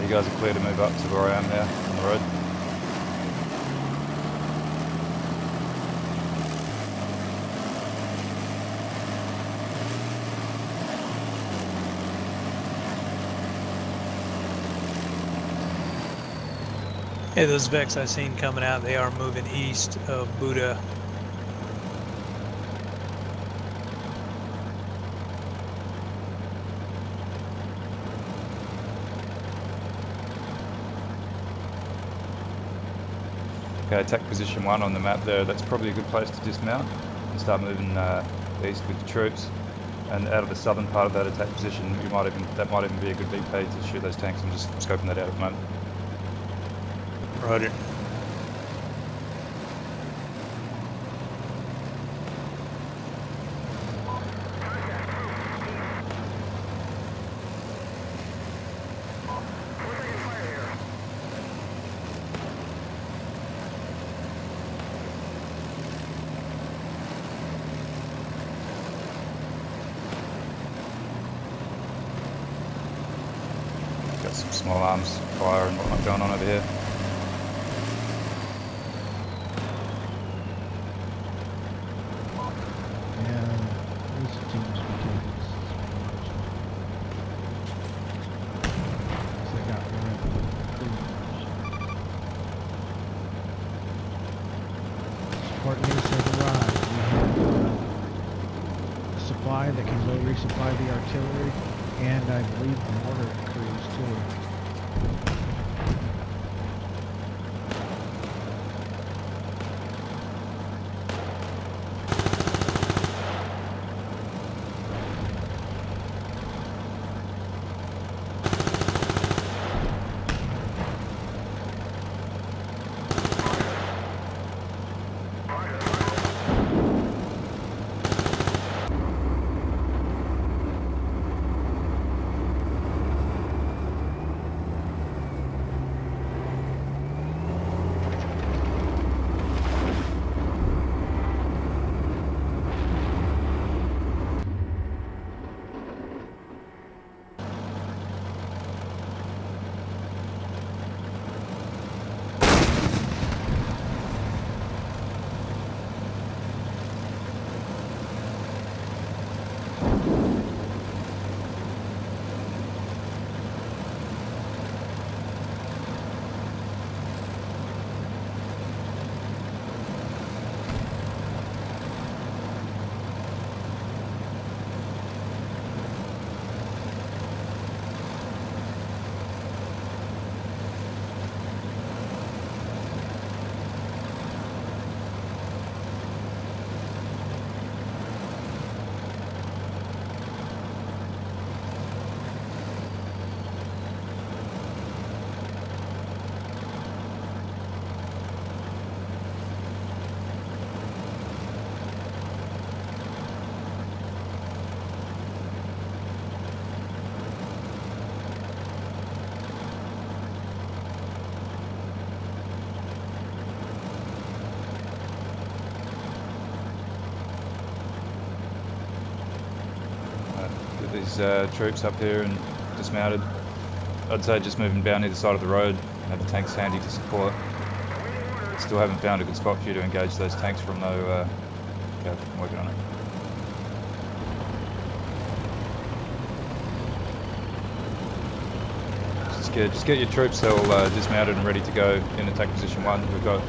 A: You guys are clear to move up to where I am now on the road.
C: Yeah, those Vex I've seen coming out, they are moving east of Buddha.
A: Okay, attack position 1 on the map there. That's probably a good place to dismount and start moving east with the troops. And out of the southern part of that attack position, that might even be a good BP to shoot those tanks. I'm just scoping that out at the moment.
C: Roger.
A: Got some small arms fire and whatnot going on over here.
B: Yeah, these teams we take this. So they got rid of cruisers. Support needs have arrived. We have a supply that can go resupply the artillery, and I believe the mortar crews too.
A: Get these troops up here and dismounted. I'd say just moving down either side of the road, have the tanks handy to support. Still haven't found a good spot for you to engage those tanks from though. Okay, I'm working on it. Just get your troops all dismounted and ready to go in attack position 1. We've got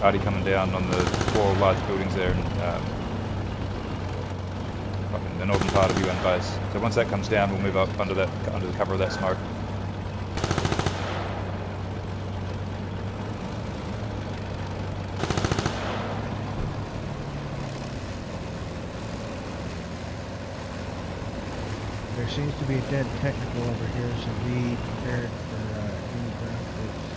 A: Artie coming down on the 4 large buildings there in the northern part of UN base. So once that comes down, we'll move up under the cover of that smoke.
B: There seems to be a dead technical over here, so be prepared for any ground troops.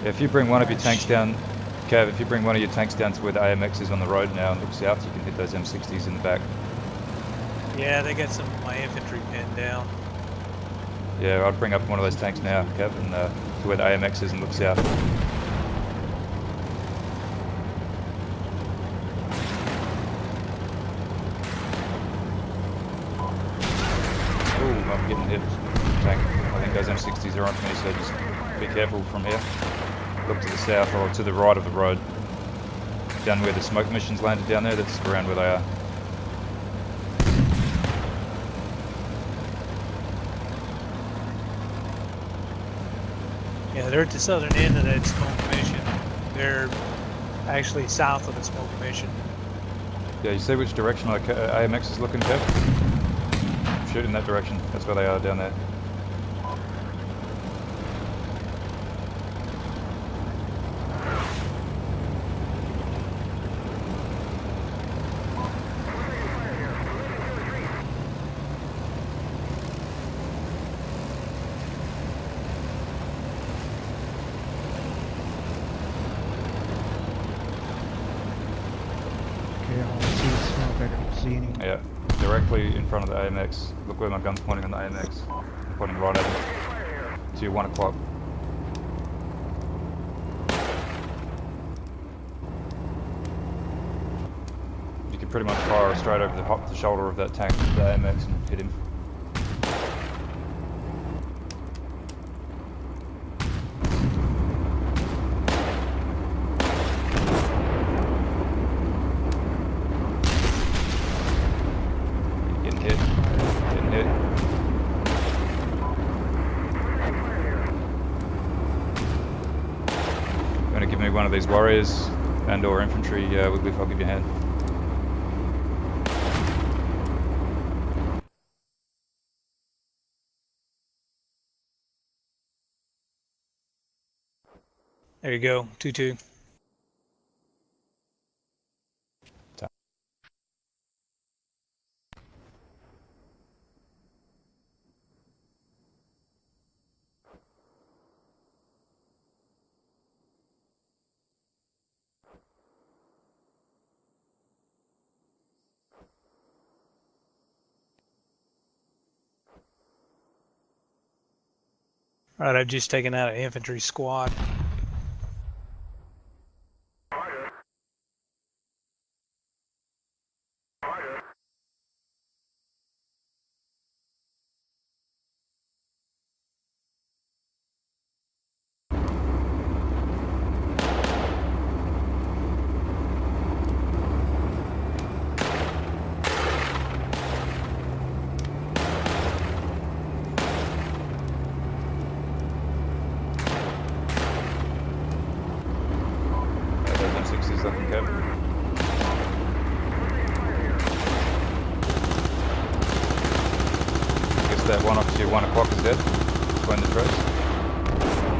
A: If you bring one of your tanks down, Cav, if you bring one of your tanks down to where the AMX is on the road now and look south, you can hit those M60s in the back.
C: Yeah, they got some of my infantry pinned down.
A: Yeah, I'd bring up one of those tanks now, Cav, and to where the AMX is and look south. Ooh, I'm getting hit. Tank. I think those M60s are onto me, so just be careful from here. Look to the south or to the right of the road. Down where the smoke missions landed down there, that's around where they are.
C: Yeah, they're at the southern end of that smoke mission. They're actually south of the smoke mission.
A: Yeah, you see which direction like AMX is looking, Kev? Shoot in that direction. That's where they are down there.
B: Okay, I don't see the smoke. I don't see any.
A: Yeah, directly in front of the AMX. Look where my gun's pointing on the AMX. I'm pointing right at it. To your 1 o'clock. You can pretty much fire straight over the shoulder of that tank, the AMX, and hit him. Getting hit. Getting hit. You want to give me one of these warriors and or infantry, Wigglyf, I'll give you a hand.
C: There you go, 2-2. All right, I've just taken out an infantry squad.
A: Those M60s looking, Kev. Guess that one up to your 1 o'clock is dead. Between the trees.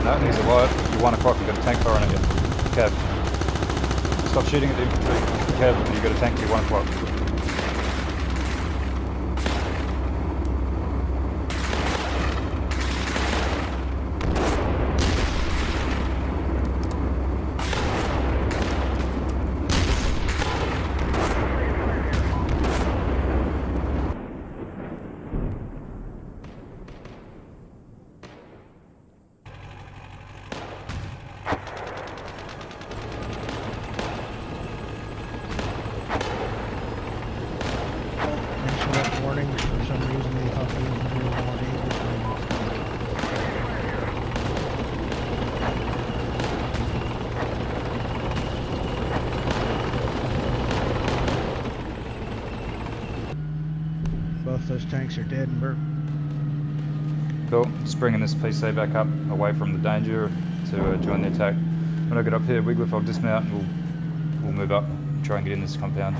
A: No, he's alive. Your 1 o'clock, you've got a tank firing at you. Cav. Stop shooting at the infantry. Cav, you've got a tank to your 1 o'clock.
B: Both those tanks are dead and burnt.
A: Cool. Just bringing this PC back up away from the danger to join the attack. When I get up here, Wigglyf, I'll dismount and we'll move up and try and get in this compound.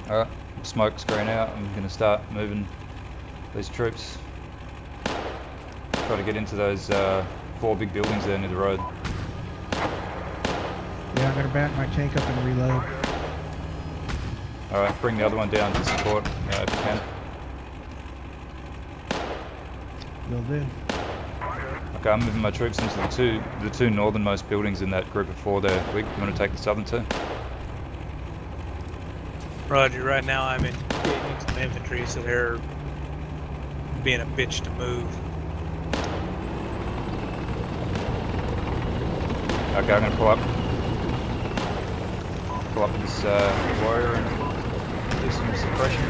A: Alright, smoke's going out. I'm going to start moving these troops. Try to get into those 4 big buildings there near the road.
B: Yeah, I'm gonna back my tank up and reload.
A: Alright, bring the other one down to support if you can.
B: Will do.
A: Okay, I'm moving my troops into the two northernmost buildings in that group of 4 there. Wig, you want to take the southern 2?
C: Roger, right now I'm engaging some infantry, so they're being a bitch to move.
A: Okay, I'm going to pull up with this warrior and do some suppression.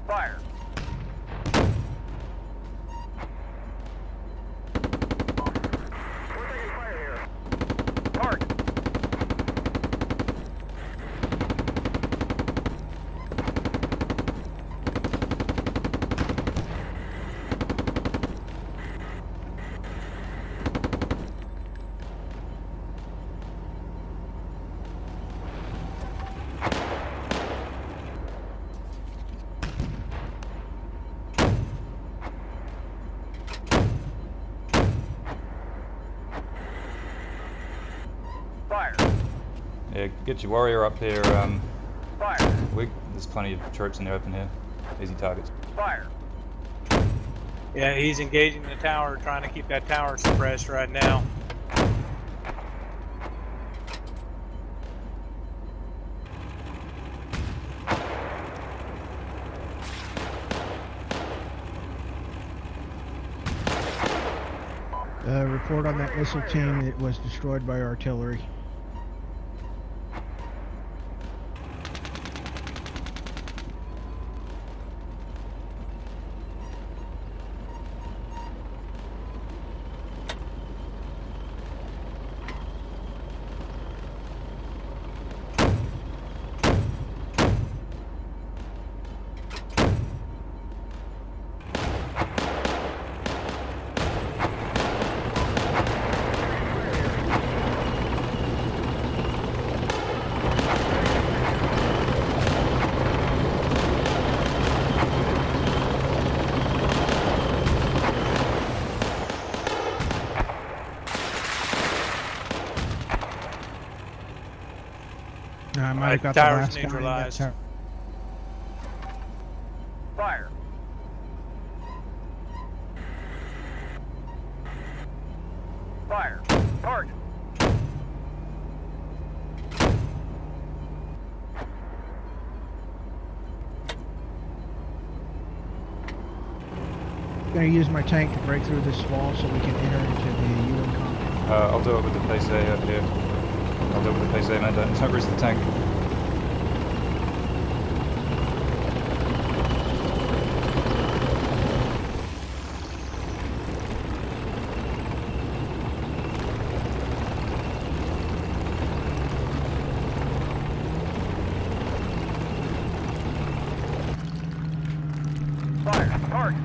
E: Fire! We're taking fire here. Target! Fire!
A: Yeah, get your warrior up here,
E: Fire!
A: Wig. There's plenty of troops in the open here. Easy targets.
E: Fire!
C: Yeah, he's engaging the tower, trying to keep that tower suppressed right now.
B: Report on that missile team. It was destroyed by artillery. I might have got the
C: Tower's
B: last guy in that
C: neutralized.
B: tower.
E: Fire! Fire! Target!
B: Gonna use my tank to break through this wall so we can enter into the UN compound.
A: I'll do it with the PC out here. I'll do it with the PC, man. Don't risk the tank.
E: Fire! Target!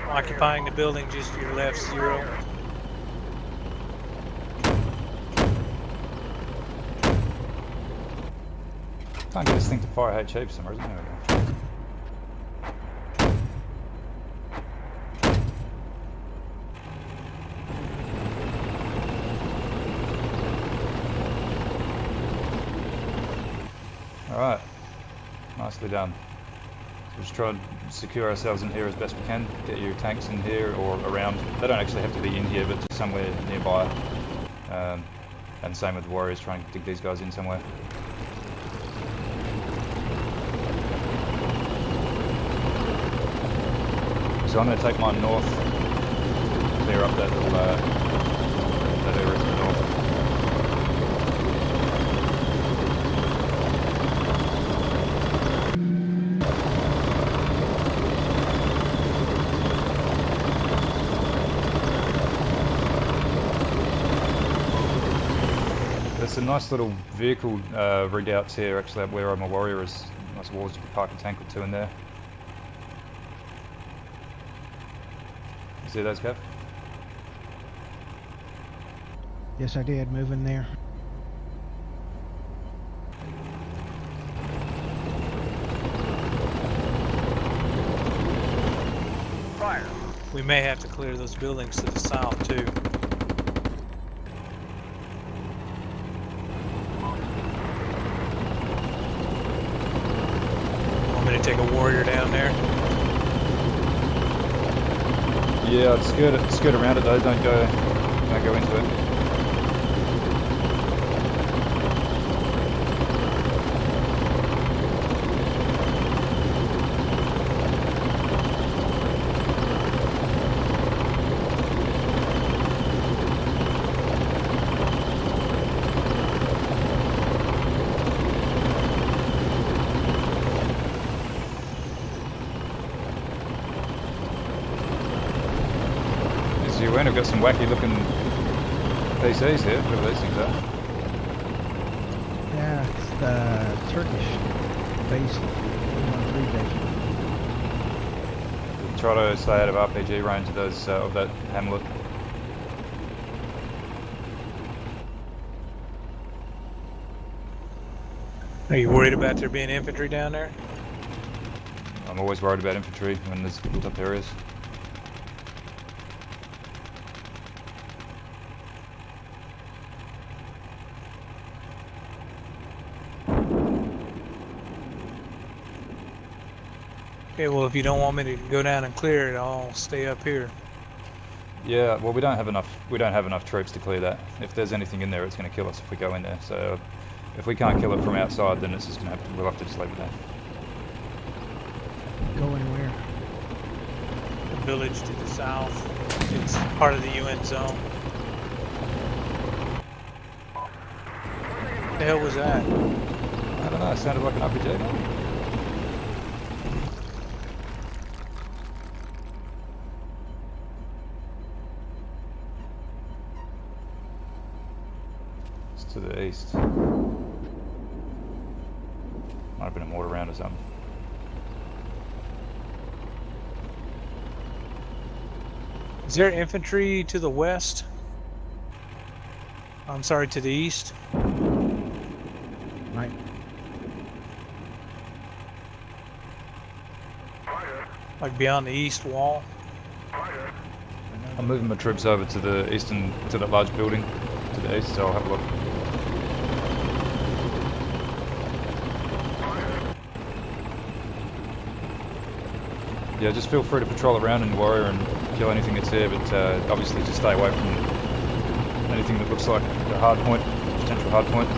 C: Occupying the building just to your left, 0.
A: Can't get this thing to fire HE for some reason. There we go. Nicely done. So just try and secure ourselves in here as best we can. Get your tanks in here or around. They don't actually have to be in here, but just somewhere nearby. And same with the warriors, try and dig these guys in somewhere. So I'm going to take mine north, clear up that little that area to the north. There's a nice little vehicle redoubts here, actually, up where my warrior is. Nice walls, you can park a tank or two in there. You see those, Kev?
B: Yes, I did. Moving there.
E: Fire.
C: We may have to clear those buildings to the south too. Want me to take a warrior down there?
A: Yeah, I'd skirt around it though, don't go into it. We've got some wacky looking PCs here, whatever these things are.
B: Yeah, it's the Turkish base, 113 base.
A: Try to stay out of RPG range of those of that hamlet.
C: Are you worried about there being infantry down there?
A: I'm always worried about infantry when there's built up areas.
C: Okay, well if you don't want me to go down and clear it, I'll stay up here.
A: Yeah, well we don't have enough troops to clear that. If there's anything in there, it's going to kill us if we go in there. So if we can't kill it from outside, then it's just going to we'll have to just leave it there.
B: Go anywhere.
C: The village to the south. It's part of the UN zone. What the hell was that?
A: I don't know, it sounded like an RPG. To the east. Might have been a mortar round or something.
C: Is there infantry to the west? I'm sorry, to the east?
B: Right.
C: Like beyond the east wall?
A: I'm moving my troops over to the eastern, to that large building to the east, so I'll have a look. Yeah, just feel free to patrol around in Warrior and kill anything that's there, but obviously just stay away from anything that looks like a hard point, potential hard point.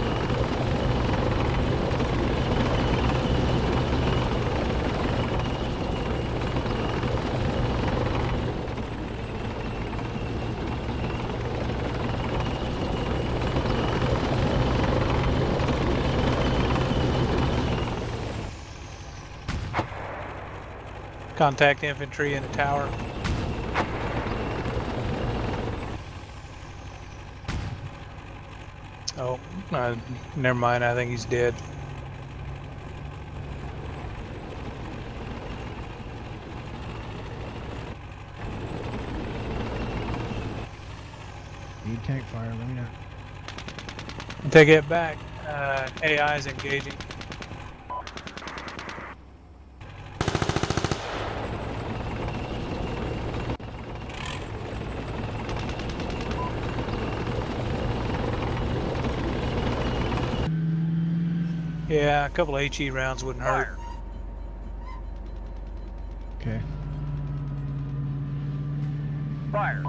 C: Contact infantry in the tower. Oh, never mind. I think he's dead.
B: Need tank fire, let me know.
C: Take it back. AI is engaging. Yeah, a couple of HE rounds wouldn't hurt.
E: Fire.
B: Okay.
E: Fire.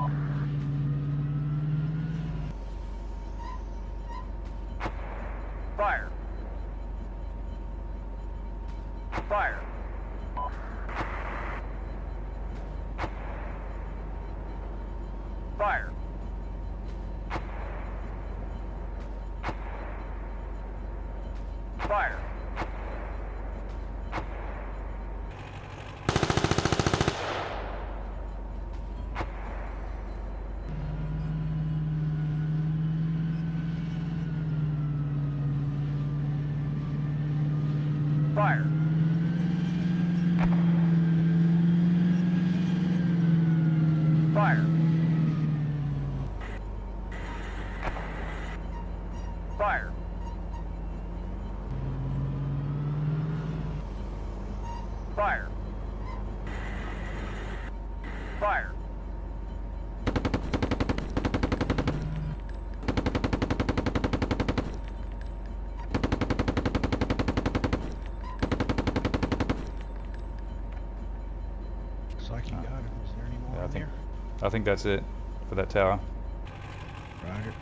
E: Fire. Fire. Fire. Fire. Fire. Fire. Fire. Fire. Fire.
B: Looks like you got it. Is there any more
A: Yeah,
B: on there?
A: I think that's it for that tower.
B: Roger.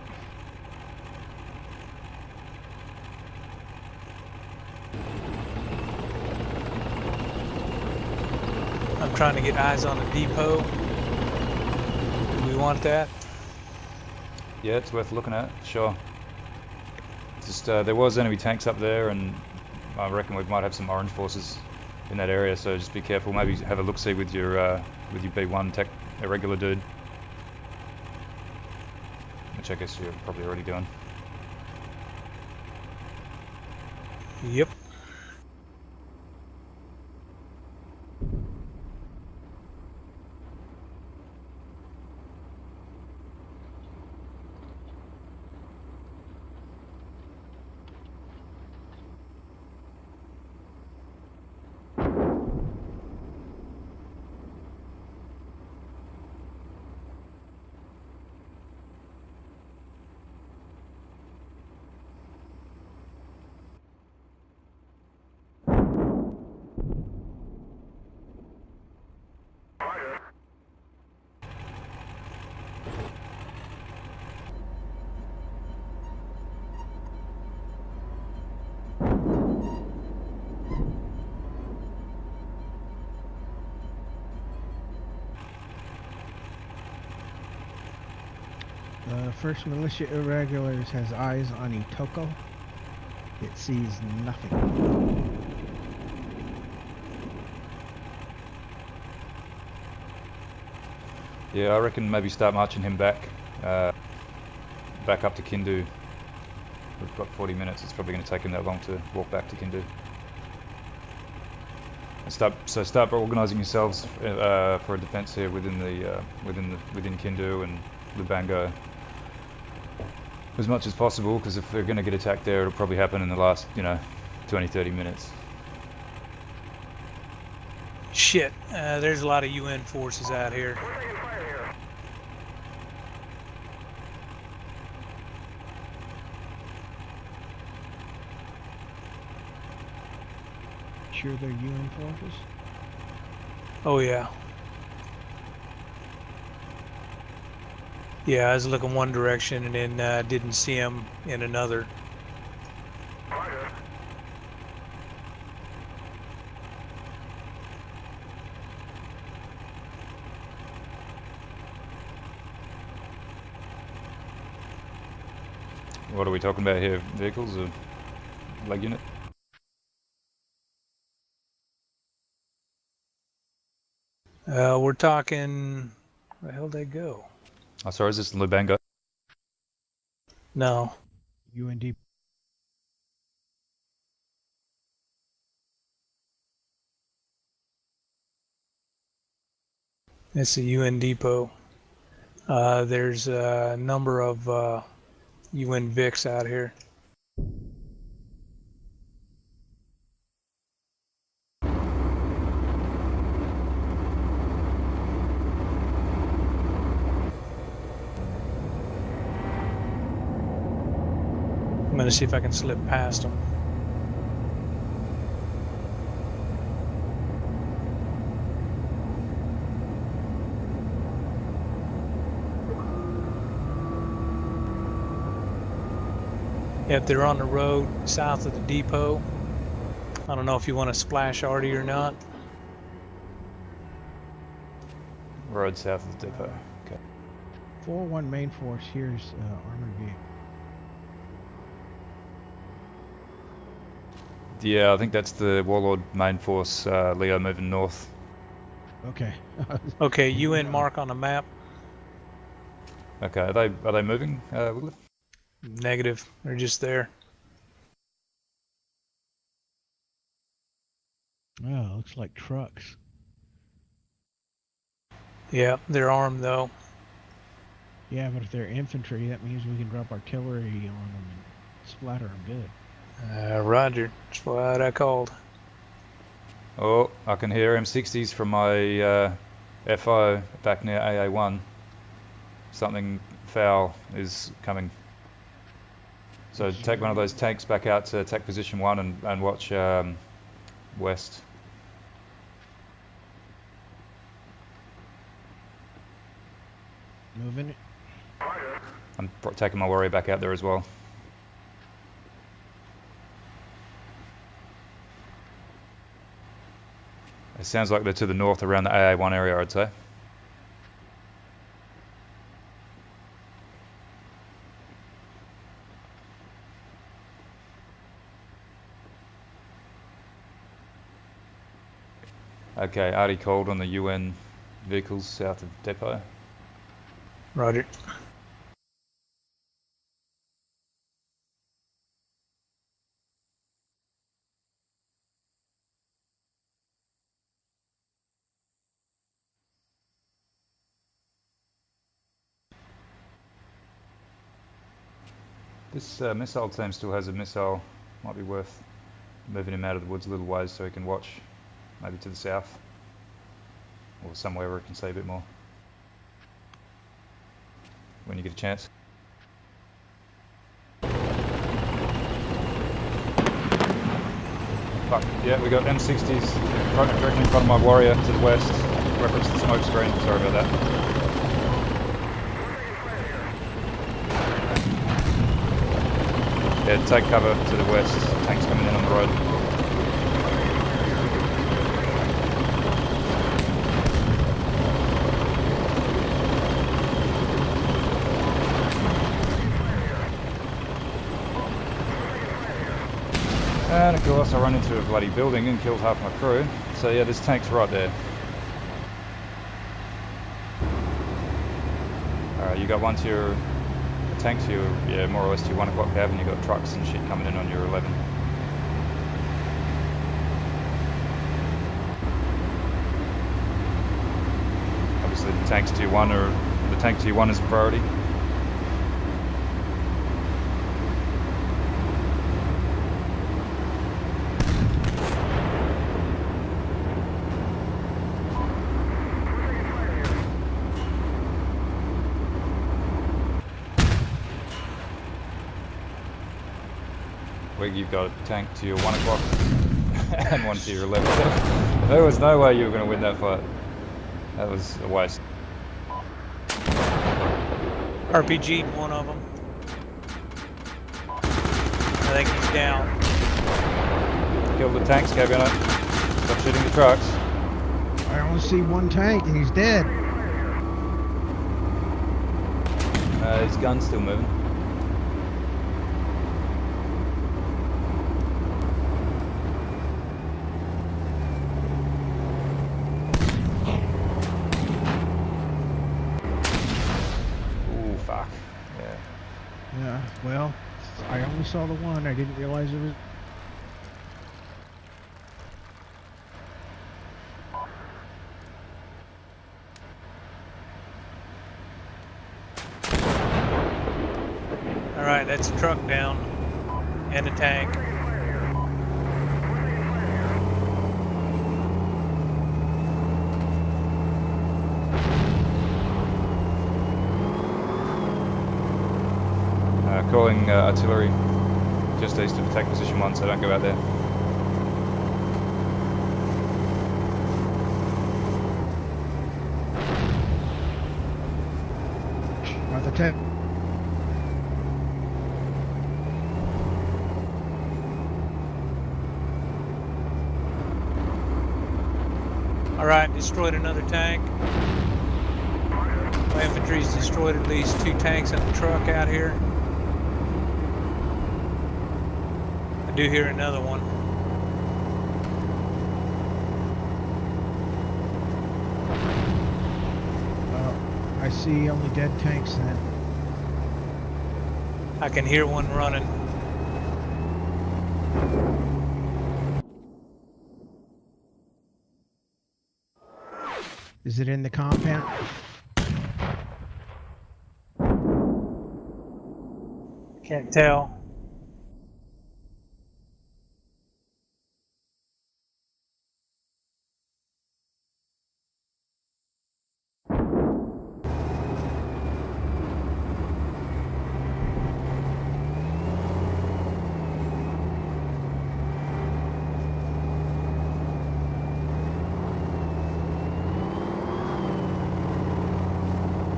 C: I'm trying to get eyes on the depot. Do we want that?
A: Yeah, it's worth looking at, sure. Just there was enemy tanks up there, and I reckon we might have some orange forces in that area. So just be careful. Maybe have a look see with your B1 tech irregular dude, which I guess you're probably already doing.
C: Yep.
B: First Militia Irregulars has eyes on Itoko. It sees nothing.
A: Yeah, I reckon maybe start marching him back, back up to Kindu. We've got 40 minutes. It's probably going to take him that long to walk back to Kindu. And start organising yourselves for a defence here within Kindu and Lubango as much as possible, because if they're going to get attacked there, it'll probably happen in the last 20-30 minutes.
C: Shit, there's a lot of UN forces out here.
B: Sure they're UN forces?
C: Oh yeah. Yeah, I was looking one direction and then didn't see him in another.
A: What are we talking about here? Vehicles or leg unit?
C: We're talking. Where the hell did they go?
A: Oh, sorry, is this Lubango?
C: No.
B: UND.
C: It's a UN depot. There's a number of UN VICs out here. I'm gonna see if I can slip past them. Yep, they're on the road south of the depot. I don't know if you want to splash Artie or not.
A: Road south of the depot. Okay.
B: 401 main force. Here's armored vehicle.
A: Yeah, I think that's the Warlord main force, Leo moving north.
B: Okay.
C: Okay, UN mark on the map.
A: Okay, are they moving, Wiggler?
C: Negative. They're just there.
B: Oh, looks like trucks.
C: Yeah, they're armed though.
B: Yeah, but if they're infantry, that means we can drop artillery on them and splatter them good.
C: Roger. That's what I called.
A: Oh, I can hear M60s from my FO back near AA1. Something foul is coming. So take one of those tanks back out to attack position 1 and watch west.
B: Moving it.
A: I'm taking my warrior back out there as well. It sounds like they're to the north around the AA1 area, I'd say. Okay, Artie called on the UN vehicles south of depot.
C: Roger.
A: This missile team still has a missile. Might be worth moving him out of the woods a little ways so he can watch, maybe to the south, or somewhere where he can see a bit more when you get a chance. Fuck, yeah, we got M60s directly in front of my warrior to the west. Reference the smoke screen, sorry about that. Yeah, take cover to the west. Tanks coming in on the road. And of course I run into a bloody building and killed half my crew. So yeah, this tank's right there. Alright, you got one to your tank to your, yeah, more or less to your 1 o'clock cab, and you got trucks and shit coming in on your 11. Obviously the tanks to your 1 or the tank to your 1 is a priority. Wig, you've got a tank to your 1 o'clock and one to your 11. There was no way you were going to win that fight. That was a waste.
C: RPG'd one of them. I think he's down.
A: Kill the tanks, Cabino. Stop shooting the trucks.
B: I only see one tank and he's dead.
A: His gun's still moving.
B: Yeah, well, I only saw the one. I didn't realize it was...
C: Alright, that's a truck down. And a tank.
A: Calling artillery just east of attack position 1, so don't go out there.
B: the tank.
C: All right, destroyed another tank. My infantry's destroyed at least 2 tanks and a truck out here. I do hear another one.
B: I see only dead tanks then.
C: I can hear one running.
B: Is it in the compound?
C: Can't tell.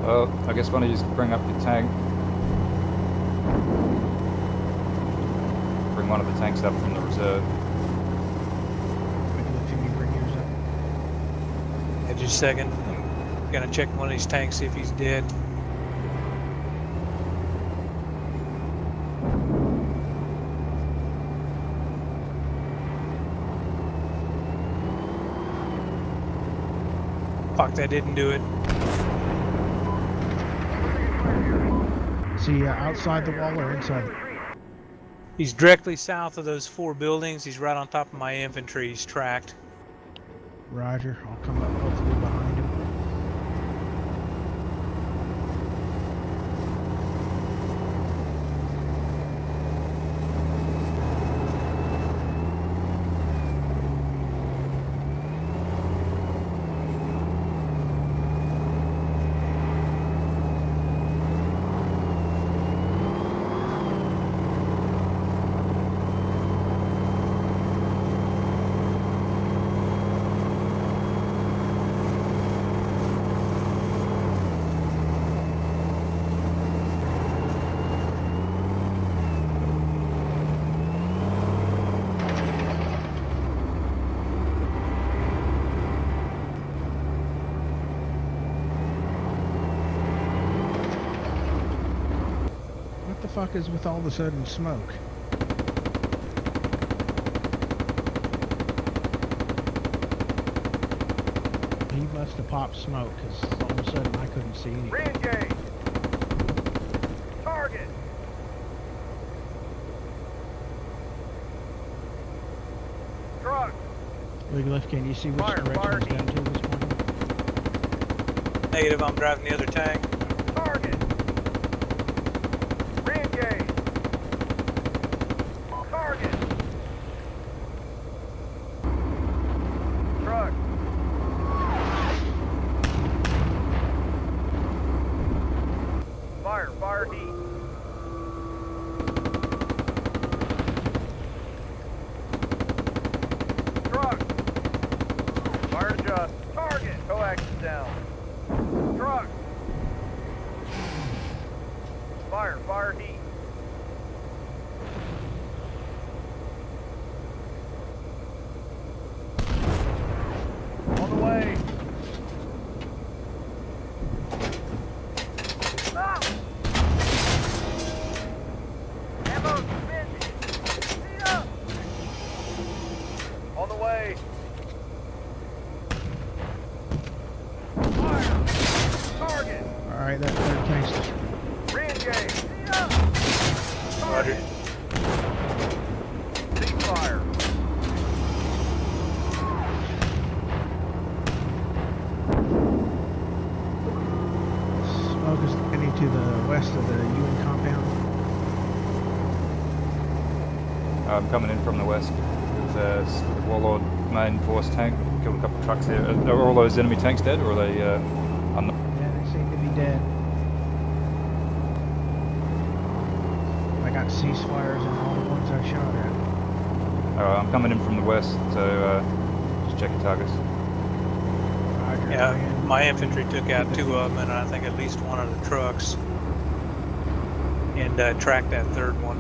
A: Well, I guess one of you bring up your tank. Bring one of the tanks up from the reserve.
B: Can you bring yours up?
C: Yeah, just a second. I'm gonna check one of these tanks, see if he's dead. Fuck, that didn't do it.
B: Is he outside the wall or inside?
C: He's directly south of those 4 buildings. He's right on top of my infantry. He's tracked.
B: Roger. I'll come up hopefully behind him. What the fuck is with all of a sudden smoke? He must have popped smoke because all of a sudden I couldn't see anything.
E: Re-engage. Target. Truck.
B: Wigglyf, can you see which
E: Fire,
B: direction
E: fire,
B: he's going to this point?
C: Negative, I'm driving the other tank.
E: Target. Re-engage. Target. Truck. Fire, fire heat. Truck. Fire adjust. Target. Coax is down. Truck. Fire, fire heat. On the way. Stop! Ammo suspended. Speed up! On the way. Fire! Target!
B: Alright, that third tank's just...
E: Re-engage! Speed up!
C: Roger.
E: Target! Cease fire!
B: Smoke is getting to the west of the UN compound.
A: I'm coming in from the west with the Warlord main force tank. Killed a couple of trucks there. Are all those enemy tanks dead, or are they? I'm not.
B: Yeah, they seem to be dead. I got ceasefires on all the ones I shot at.
A: I'm coming in from the west, so just check your targets.
B: Roger,
C: Yeah,
B: man.
C: my infantry took out 2 of them, and I think at least 1 of the trucks. And tracked that 3rd one.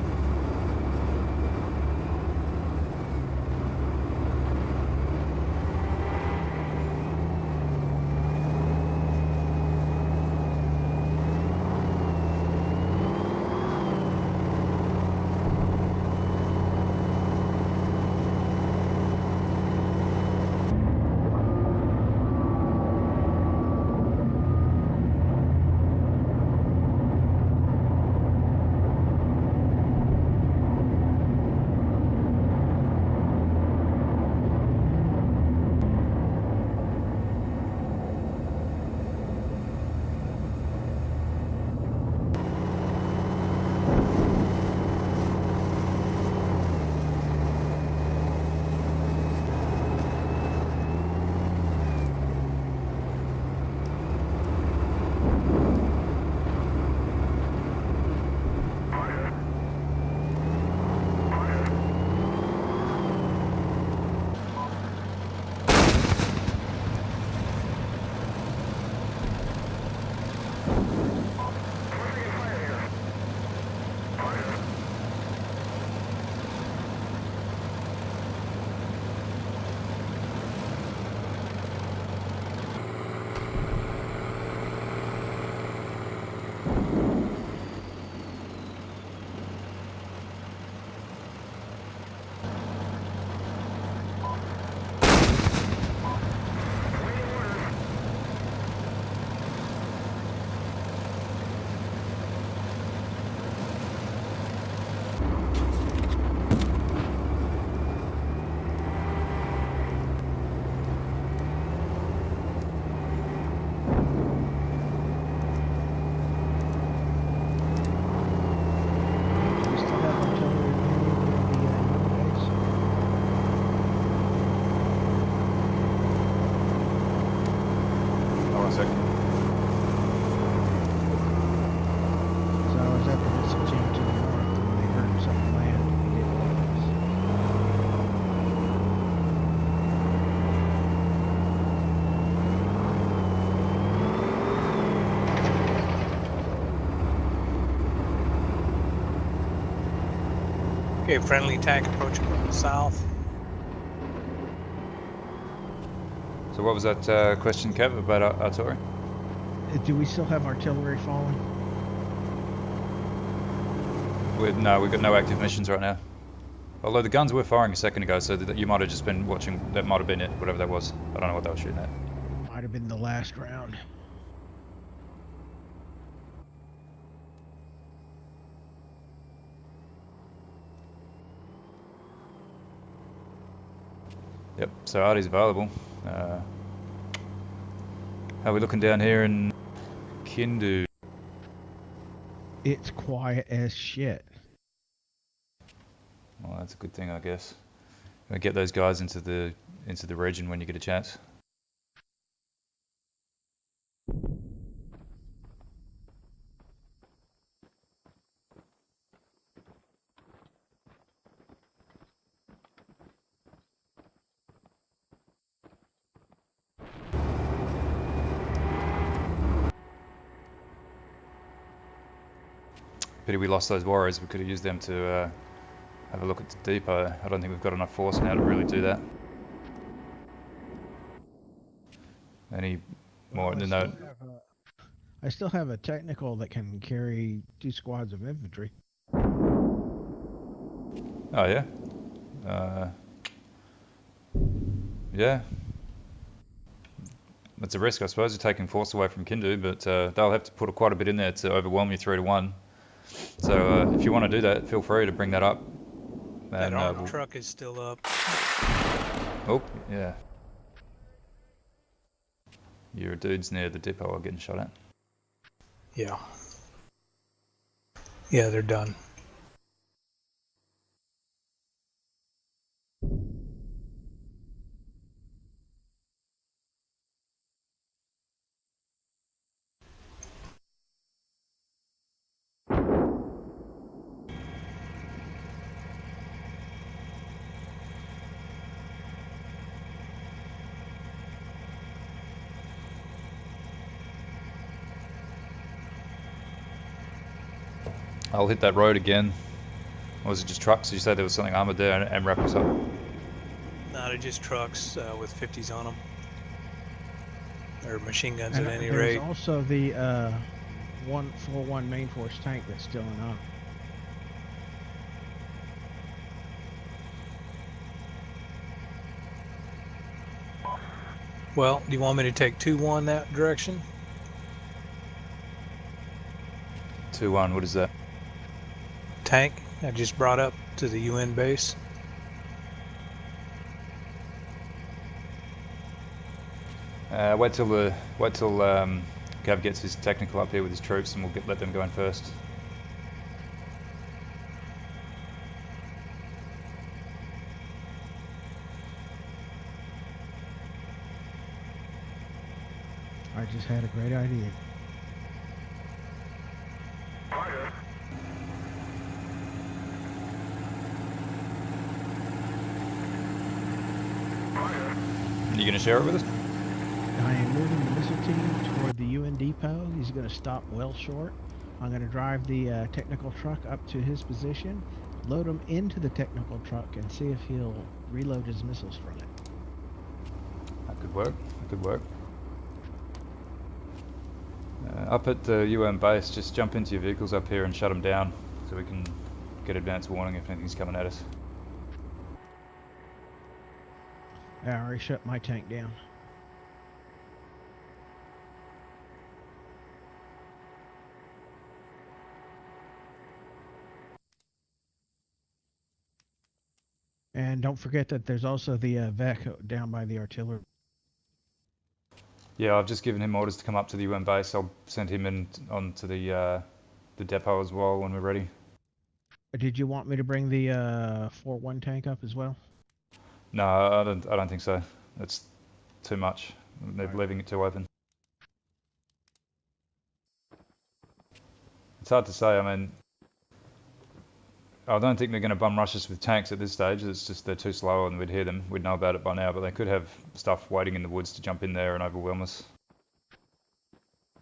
A: sec.
B: So I was at the missile team to the north and they heard something land and they didn't notice.
C: Okay, friendly tank approaching from the south.
A: So what was that question, Kev, about artillery?
B: Do we still have artillery falling?
A: No, we've got no active missions right now. Although the guns were firing a second ago, so that you might have just been watching. That might have been it, whatever that was. I don't know what they were shooting at.
B: Might have been the last round.
A: Yep, so Artie's available. How are we looking down here in Kindu?
B: It's quiet as shit.
A: Well, that's a good thing, I guess. Get those guys into the region when you get a chance. Pity we lost those warriors. We could have used them to have a look at the depot. I don't think we've got enough force now to really do that. Any more? No.
B: I still have a technical that can carry 2 squads of infantry.
A: Oh yeah. Yeah. It's a risk, I suppose, of taking force away from Kindu, but they'll have to put quite a bit in there to overwhelm you 3-1. So if you want to do that, feel free to bring that up.
C: That armored truck is still up.
A: Oh, yeah. Your dudes near the depot are getting shot at.
C: Yeah. Yeah, they're done.
A: I'll hit that road again. Or was it just trucks? You said there was something armored there and wrap us up.
C: No, they're just trucks with 50s on them. Or machine guns
B: And
C: at any
B: there's
C: rate.
B: also the 141 main force tank that's still in op.
C: Well, do you want me to take 2-1 that direction?
A: 2-1, what is that?
C: Tank I just brought up to the UN base.
A: Wait till Gav gets his technical up here with his troops, and we'll let them go in first.
B: I just had a great idea.
A: You gonna share it with us?
B: I am moving the missile team toward the UN depot. He's going to stop well short. I'm going to drive the technical truck up to his position, load him into the technical truck, and see if he'll reload his missiles from it.
A: That could work. That could work. Up at the UN base, just jump into your vehicles up here and shut them down so we can get advance warning if anything's coming at us.
B: I already shut my tank down. And don't forget that there's also the VEC down by the artillery.
A: Yeah, I've just given him orders to come up to the UN base. I'll send him in onto the depot as well when we're ready.
B: Did you want me to bring the 4-1 tank up as well?
A: No, I don't think so. It's too much. They're leaving it too open. hard to say. I mean, I don't think they're going to bum rush us with tanks at this stage. It's just they're too slow and we'd hear them. We'd know about it by now, but they could have stuff waiting in the woods to jump in there and overwhelm us.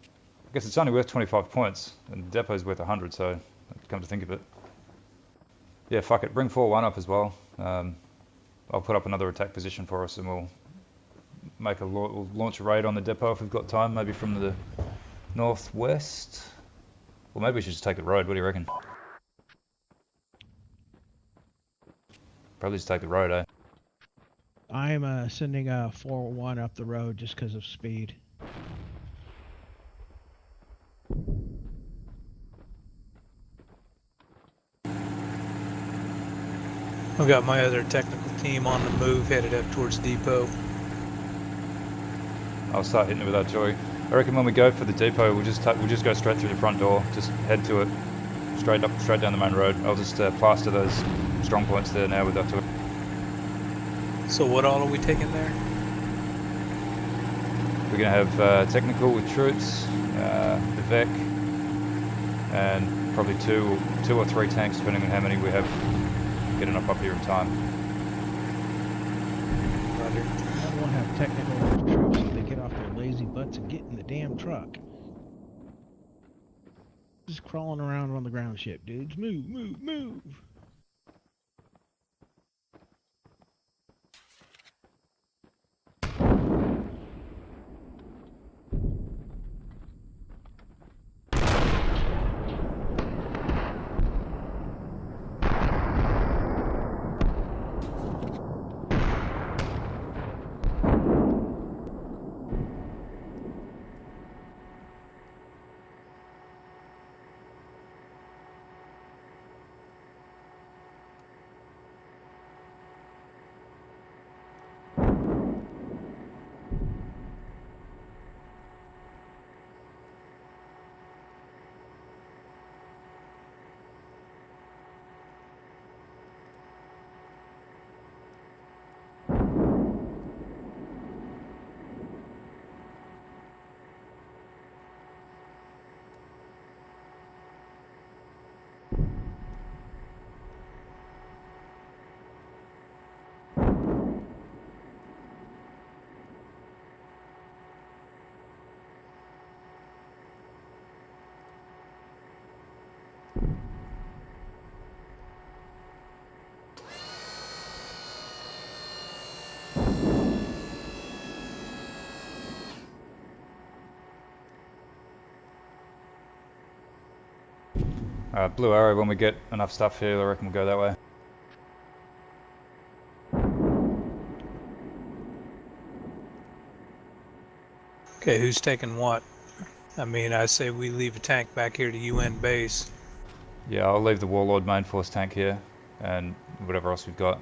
A: I guess it's only worth 25 points, and the depot's worth 100, so come to think of it. Yeah, fuck it. Bring 4-1 up as well. I'll put up another attack position for us, and we'll launch a raid on the depot if we've got time, maybe from the northwest. Or maybe we should just take the road. What do you reckon? Probably just take the road, eh?
B: I'm sending a 4-1 up the road just because of speed.
C: I've got my other technical team on the move, headed up towards depot.
A: I'll start hitting it with artillery. I reckon when we go for the depot, we'll just go straight through the front door. Just head to it, straight down the main road. I'll just plaster those strong points there now with artillery.
C: So what all are we taking there?
A: We're gonna have technical with troops, the VEC, and probably two or three tanks, depending on how many we have getting up here in time.
C: Roger.
B: I want to have technical with troops so they get off their lazy butts and get in the damn truck. Just crawling around on the ground ship, dudes. Move, move, move.
A: Blue Arrow, when we get enough stuff here, I reckon we'll go that way.
C: Okay, who's taking what? I mean, I say we leave a tank back here to UN base.
A: Yeah, I'll leave the Warlord main force tank here, and whatever else we've got.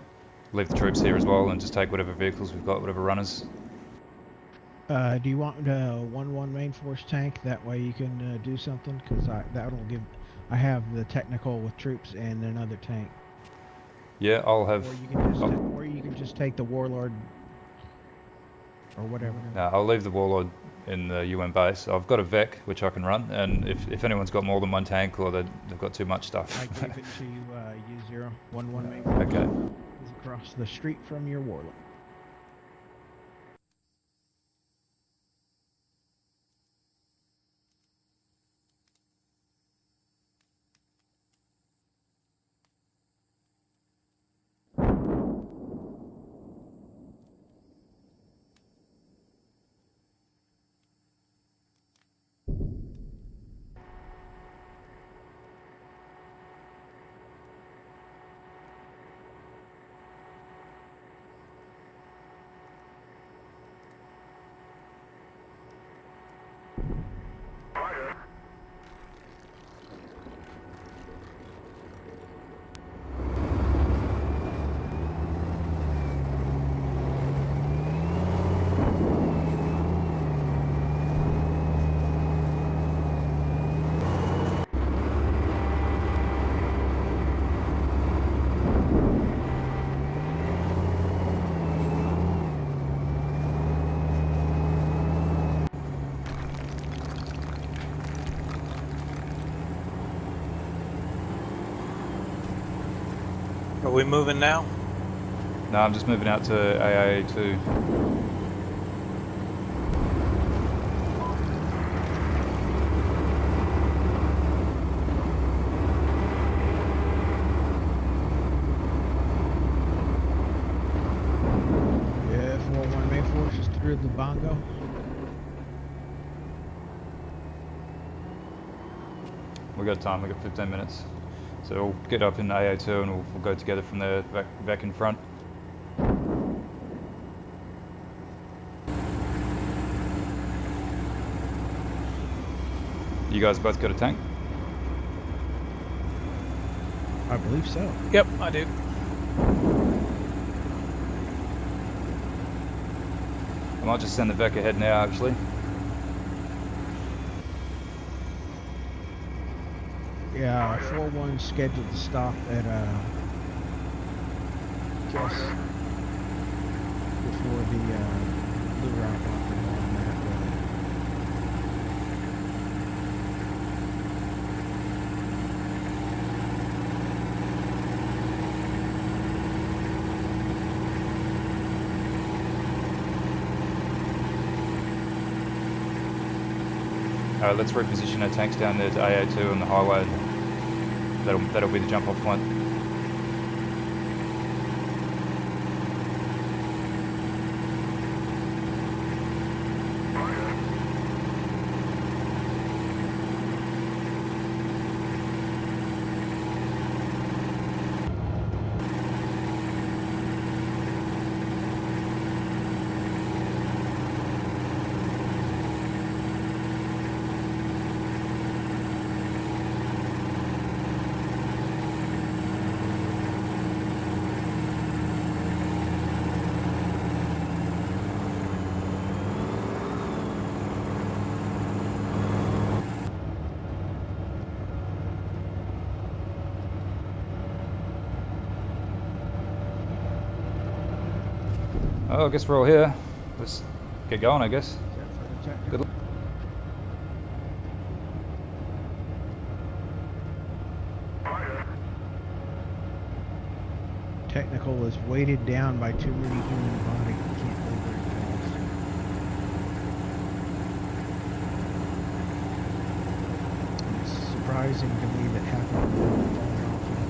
A: Leave the troops here as well, and just take whatever vehicles we've got, whatever runners.
B: Do you want 1-1 main force tank? That way you can do something, because that'll give. I have the technical with troops and another tank.
A: Yeah, I'll have.
B: Or you can just take the Warlord or whatever.
A: No, I'll leave the Warlord in the UN base. I've got a VEC which I can run, and if anyone's got more than one tank or they've got too much stuff.
B: I gave it to U0 1-1 main force.
A: Okay.
B: It's across the street from your Warlord.
C: Are we moving now?
A: No, I'm just moving out to AA2.
B: Yeah, 401 main force is through the bongo.
A: We got time. We got 15 minutes. So we'll get up in AA2 and we'll go together from there back in front. You guys both got a tank?
B: I believe so.
C: Yep, I do.
A: I might just send the back ahead now, actually.
B: Yeah, 4-1 scheduled to stop at just before the blue route bunker on that road.
A: Alright, let's reposition our tanks down there to AA2 on the highway. That'll be the jump off point. Oh, I guess we're all here. Let's get going, I guess.
B: Is that for the technical?
A: Good luck.
B: Technical is weighted down by too many human bodies. You can't go very fast. It's surprising to me that half of them are falling off yet.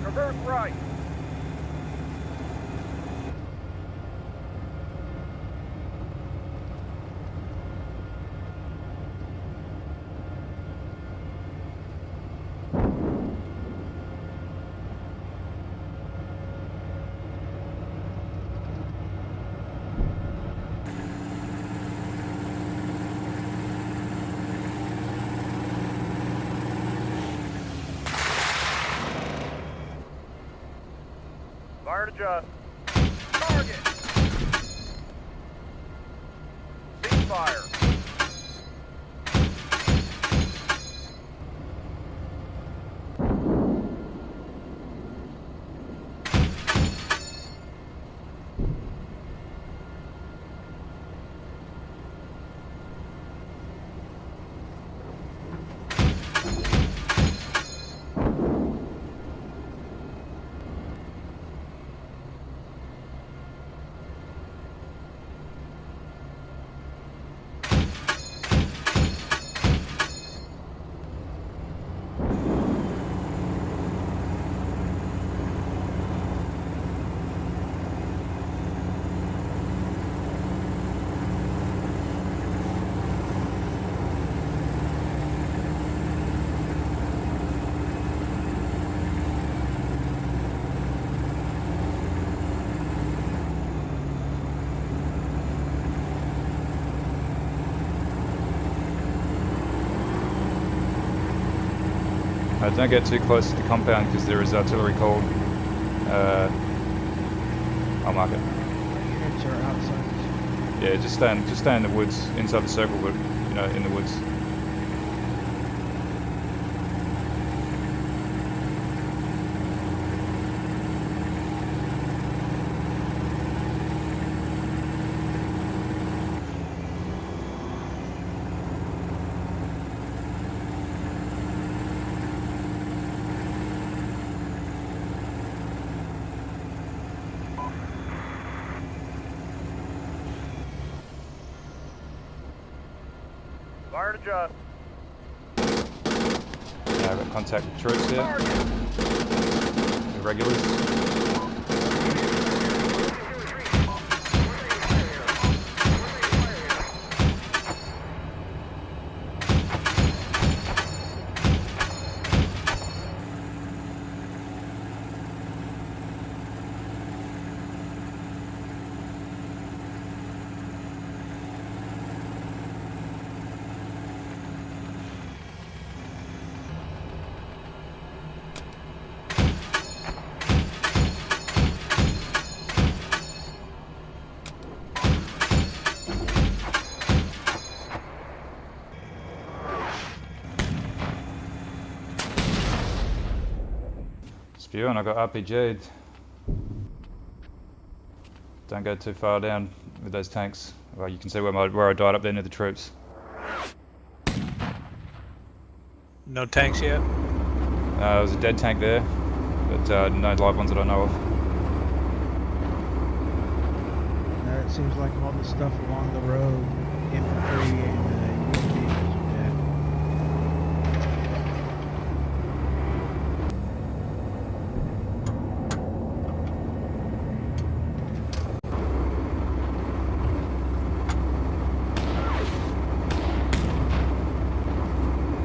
E: Traverse right. Fire to adjust. Target. Ceasefire.
A: Don't get too close to the compound because there is artillery cold. I'll mark it.
B: Units are outside.
A: Yeah, just stay in the woods, inside the circle, but you know, in the woods.
E: Fire and adjust.
A: Yeah, I've got contact with troops here. The regulars. Spewing, I got RPG'd. Don't go too far down with those tanks. Well, you can see where I died up there near the troops.
C: No tanks yet?
A: There was a dead tank there, but no live ones that I know of.
B: It seems like all the stuff along the road, infantry and unit vehicles are dead.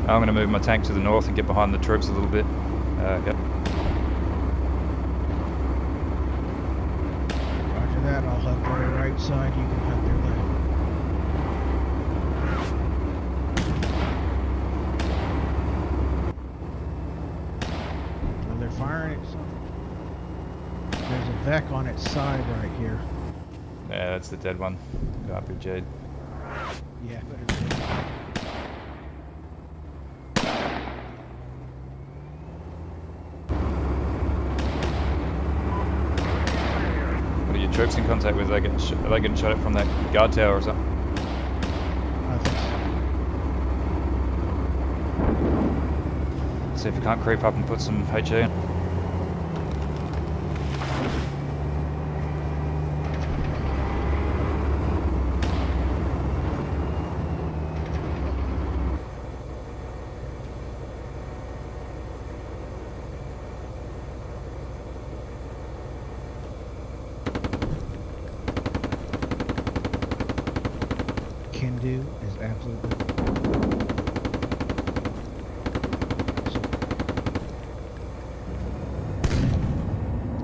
A: I'm going to move my tank to the north and get behind the troops a little bit. Okay.
B: Roger that, I'll hunt their right side, you can hunt their left. Well, they're firing at something. There's a VEC on its side right here.
A: Yeah, that's the dead one. Got RPG'd.
B: Yeah, better.
A: What are your troops in contact with? Are they getting shot at from that guard tower or something?
B: I think so.
A: See if we can't creep up and put some HE in.
B: Can do is absolutely.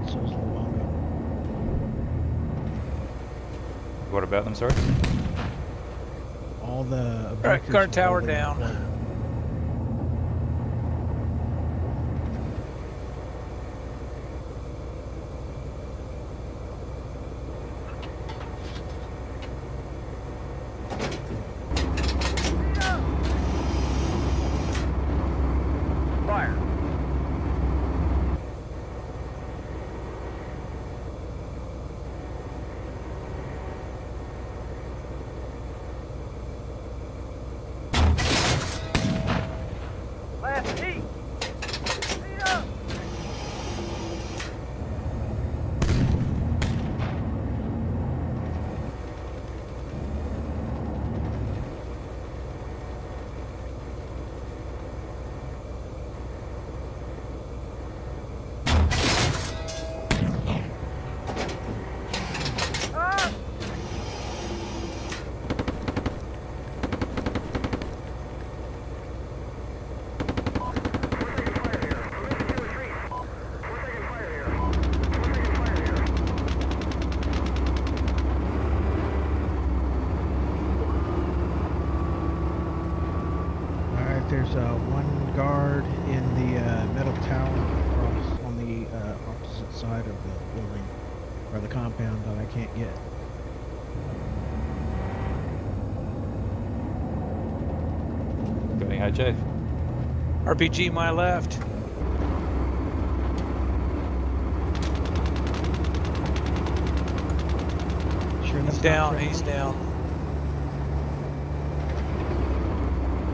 B: So is Luongo.
A: What about them, sorry?
B: All the
C: Alright,
B: objectives
C: guard
B: are
C: tower
B: holding
C: down.
B: point.
E: Fire. Last heat. Heat up. Ah!
B: Alright, there's one guard in the metal tower across on the opposite side of the building or the compound that I can't get.
A: Got any HF?
C: RPG my left.
B: Sure,
C: He's
B: that's not
C: down.
B: friendly?
C: He's down.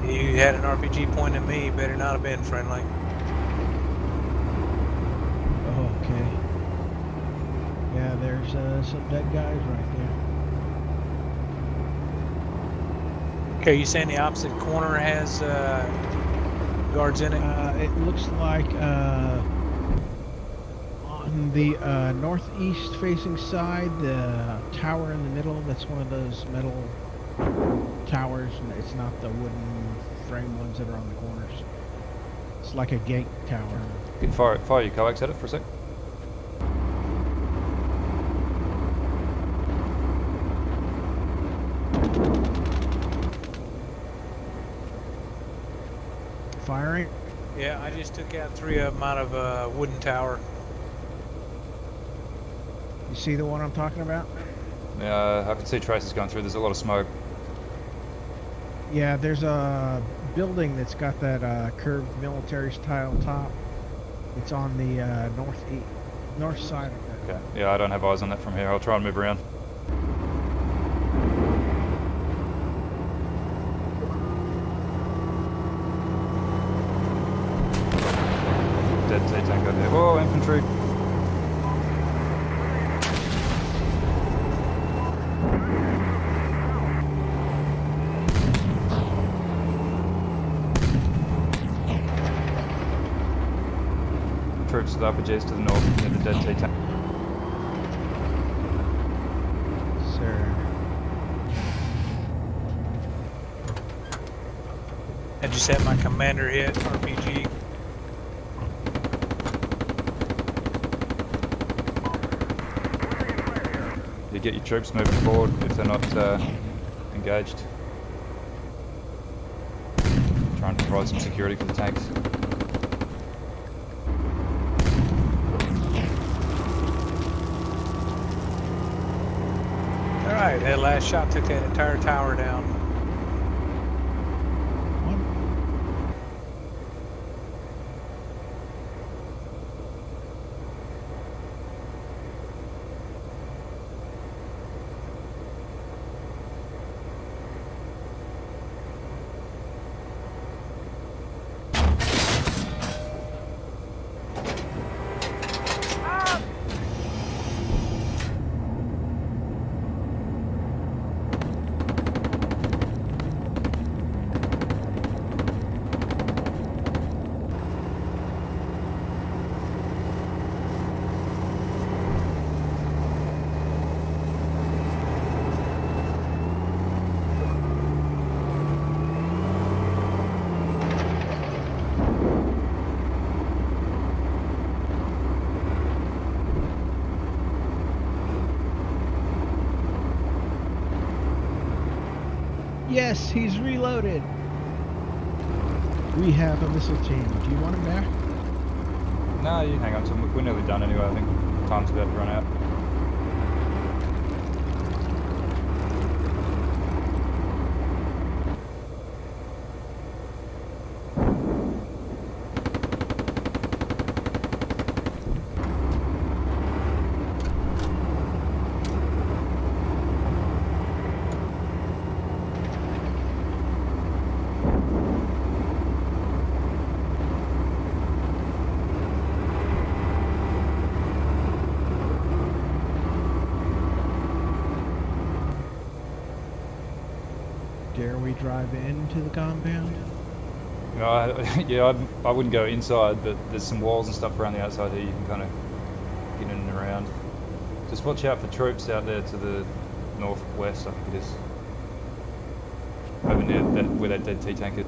C: You had an RPG pointing at me. Better not have been friendly.
B: Oh, okay. Yeah, there's some dead guys right there.
C: Okay, you saying the opposite corner has guards in it?
B: It looks like on the northeast facing side, the tower in the middle, that's one of those metal towers, and it's not the wooden frame ones that are on the corners. It's like a gate tower.
A: Can fire your coax at it for a sec.
B: Firing?
C: Yeah, I just took out 3 of them out of a wooden tower.
B: You see the one I'm talking about?
A: Yeah, I can see traces going through. There's a lot of smoke.
B: Yeah, there's a building that's got that curved military style top. It's on the north side of that.
A: Okay. Yeah, I don't have eyes on that from here. I'll try and move around. Dead T-tank out there. Whoa, infantry. Troops with RPGs to the north near the dead T-tank.
B: Sir.
C: I just had my commander hit RPG.
A: You get your troops moving forward if they're not engaged. Trying to provide some security for the tanks.
C: Alright, that last shot took that entire tower down.
B: One. Yes, he's reloaded. We have a missile team. Do you want him back?
A: No, you hang on to them. We're nearly done anyway. I think time's about to run out.
B: Dare we drive into the compound?
A: Yeah, I wouldn't go inside, but there's some walls and stuff around the outside here. You can kind of get in and around. Just watch out for troops out there to the northwest, I think it is. Over near where that dead T-tank is.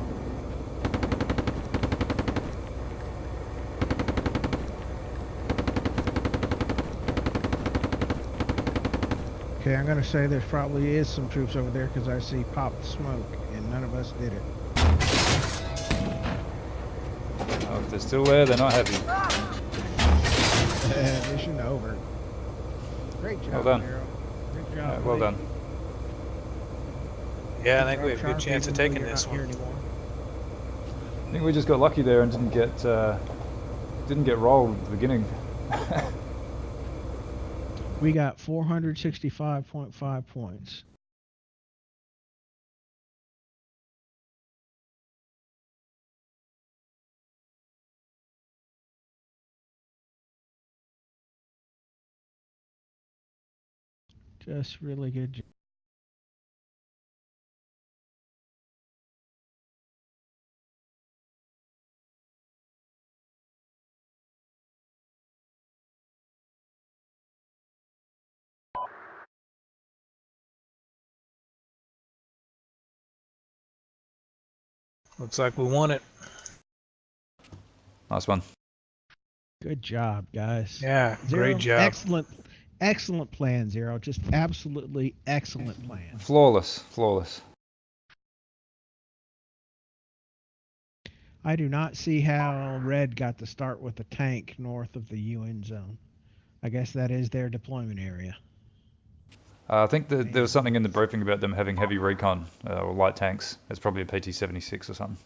B: Okay, I'm gonna say there probably is some troops over there because I see popped smoke and none of us did it.
A: they're still there, they're not happy.
B: Mission over. Great job,
A: done.
B: Zero. Great job.
A: Yeah, well
B: buddy.
A: done.
C: Yeah, I
B: Keep
C: think we
B: our
C: have a good
B: sharp
C: chance of
B: even though
C: taking
B: you're
C: this
B: not here
C: one.
B: anymore.
A: I think we just got lucky there and didn't get rolled at the beginning.
B: We got 465.5 points. Just really good job.
C: Looks like we won it.
A: Nice one.
B: Good job, guys.
C: Yeah,
B: Zero,
C: great job.
B: excellent plan, Zero. Just absolutely excellent plan.
A: Flawless.
B: I do not see how Red got to start with a tank north of the UN zone. I guess that is their deployment area.
A: I think that there was something in the briefing about them having heavy recon or light tanks. It's probably a PT-76 or something.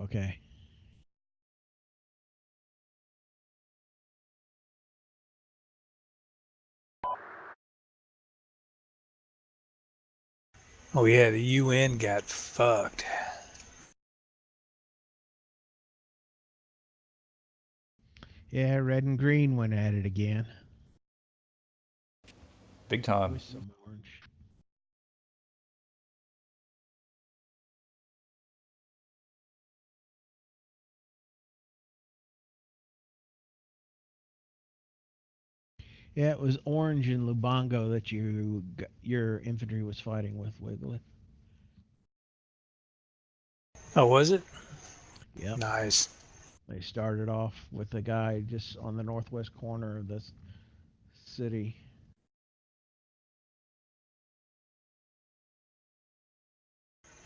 B: Okay.
C: Oh yeah, the UN got fucked.
B: Yeah, Red and Green went at it again.
A: Big time.
B: With some orange. Yeah, it was orange in Lubango that your infantry was fighting with, Wiggly.
C: Oh, was it?
B: Yep.
C: Nice.
B: They started off with a guy just on the northwest corner of this city.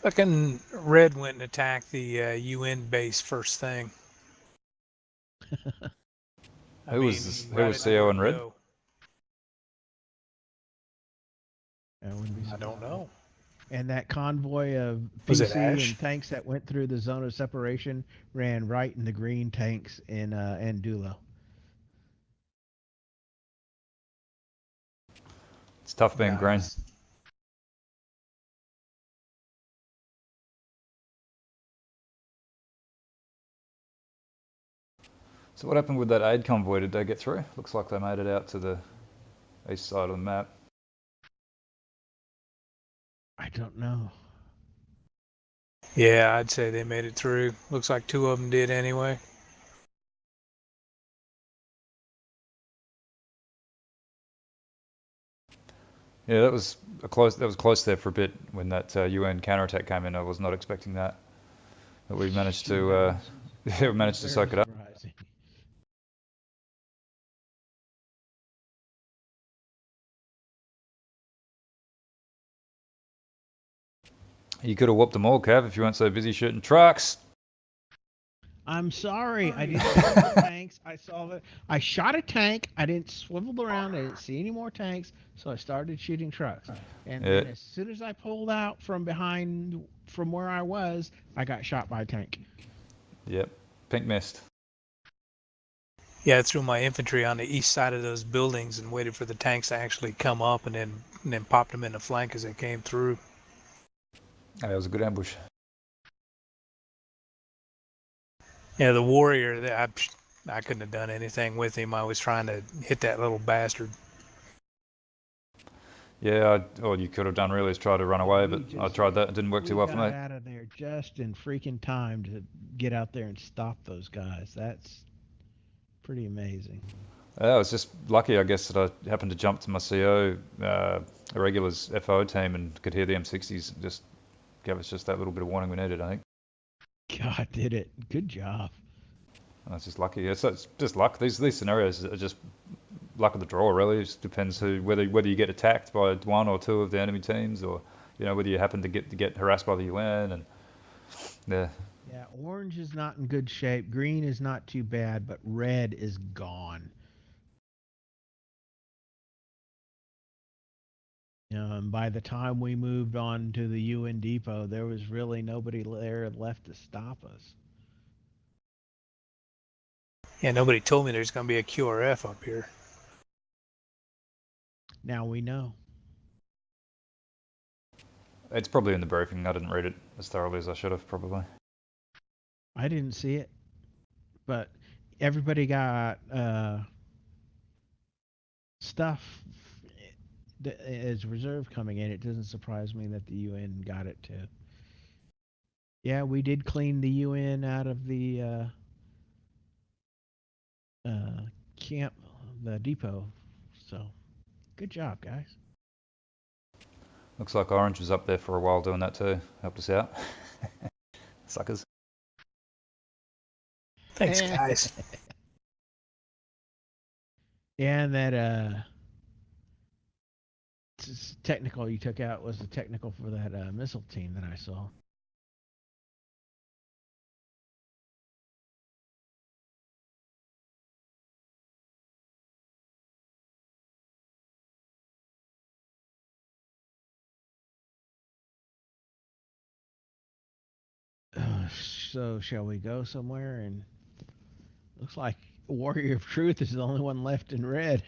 C: Fucking Red went and attacked the UN base first thing.
A: Who was
C: right at
A: CO in
C: the
A: Red?
C: window.
B: I wouldn't be
C: I don't
B: surprised.
C: know.
B: And that convoy of
C: Was it
B: PC
C: Ash?
B: and tanks that went through the zone of separation ran right in the green tanks in Andulo.
A: It's tough being green.
C: Nice.
A: So what happened with that aid convoy? Did they get through? Looks like they made it out to the east side of the map.
B: I don't know.
C: Yeah, I'd say they made it through. Looks like two of them did anyway.
A: Yeah, that was close there for a bit when that UN counterattack came in. I was not expecting that. But we managed to we managed to soak it up.
B: Surprising.
A: You could have whooped them all, Cav, if you weren't so busy shooting trucks.
B: I'm sorry. I didn't see the tanks. I shot a tank. I didn't swivel around. I didn't see any more tanks. So I started shooting trucks. And
A: Yeah.
B: then as soon as I pulled out from where I was, I got shot by a tank.
A: Yep, pink mist.
C: Yeah, I threw my infantry on the east side of those buildings and waited for the tanks to actually come up, and then popped them in the flank as they came through.
A: That was a good ambush.
C: Yeah, the warrior, I couldn't have done anything with him. I was trying to hit that little bastard.
A: Yeah, all you could have done really is try to run away, but I tried that. It didn't work too well for
B: We got
A: me.
B: out of there just in freaking time to get out there and stop those guys. That's pretty amazing.
A: I was just lucky, I guess, that I happened to jump to my CO, Irregular's FO team, and could hear the M60s. Just gave us just that little bit of warning we needed, I think.
B: God did it. Good job.
A: And that's just lucky. It's just luck. These scenarios are just luck of the draw, really. It just depends whether you get attacked by one or two of the enemy teams, or whether you happen to get harassed by the UN, and yeah,
B: Yeah, orange is not in good shape. Green is not too bad, but red is gone. And by the time we moved on to the UN depot, there was really nobody there left to stop us.
C: Yeah, nobody told me there's going to be a QRF up here.
B: Now we know.
A: It's probably in the briefing. I didn't read it as thoroughly as I should have, probably.
B: I didn't see it, but everybody got stuff as reserve coming in. It doesn't surprise me that the UN got it too. Yeah, we did clean the UN out of the uh, camp, the depot. So, good job, guys.
A: Looks like Orange was up there for a while doing that too. Helped us out. Suckers.
C: Thanks, guys.
B: Yeah, and that technical you took out was the technical for that missile team that I saw. So shall we go somewhere? And looks like Warrior of Truth is the only one left in red.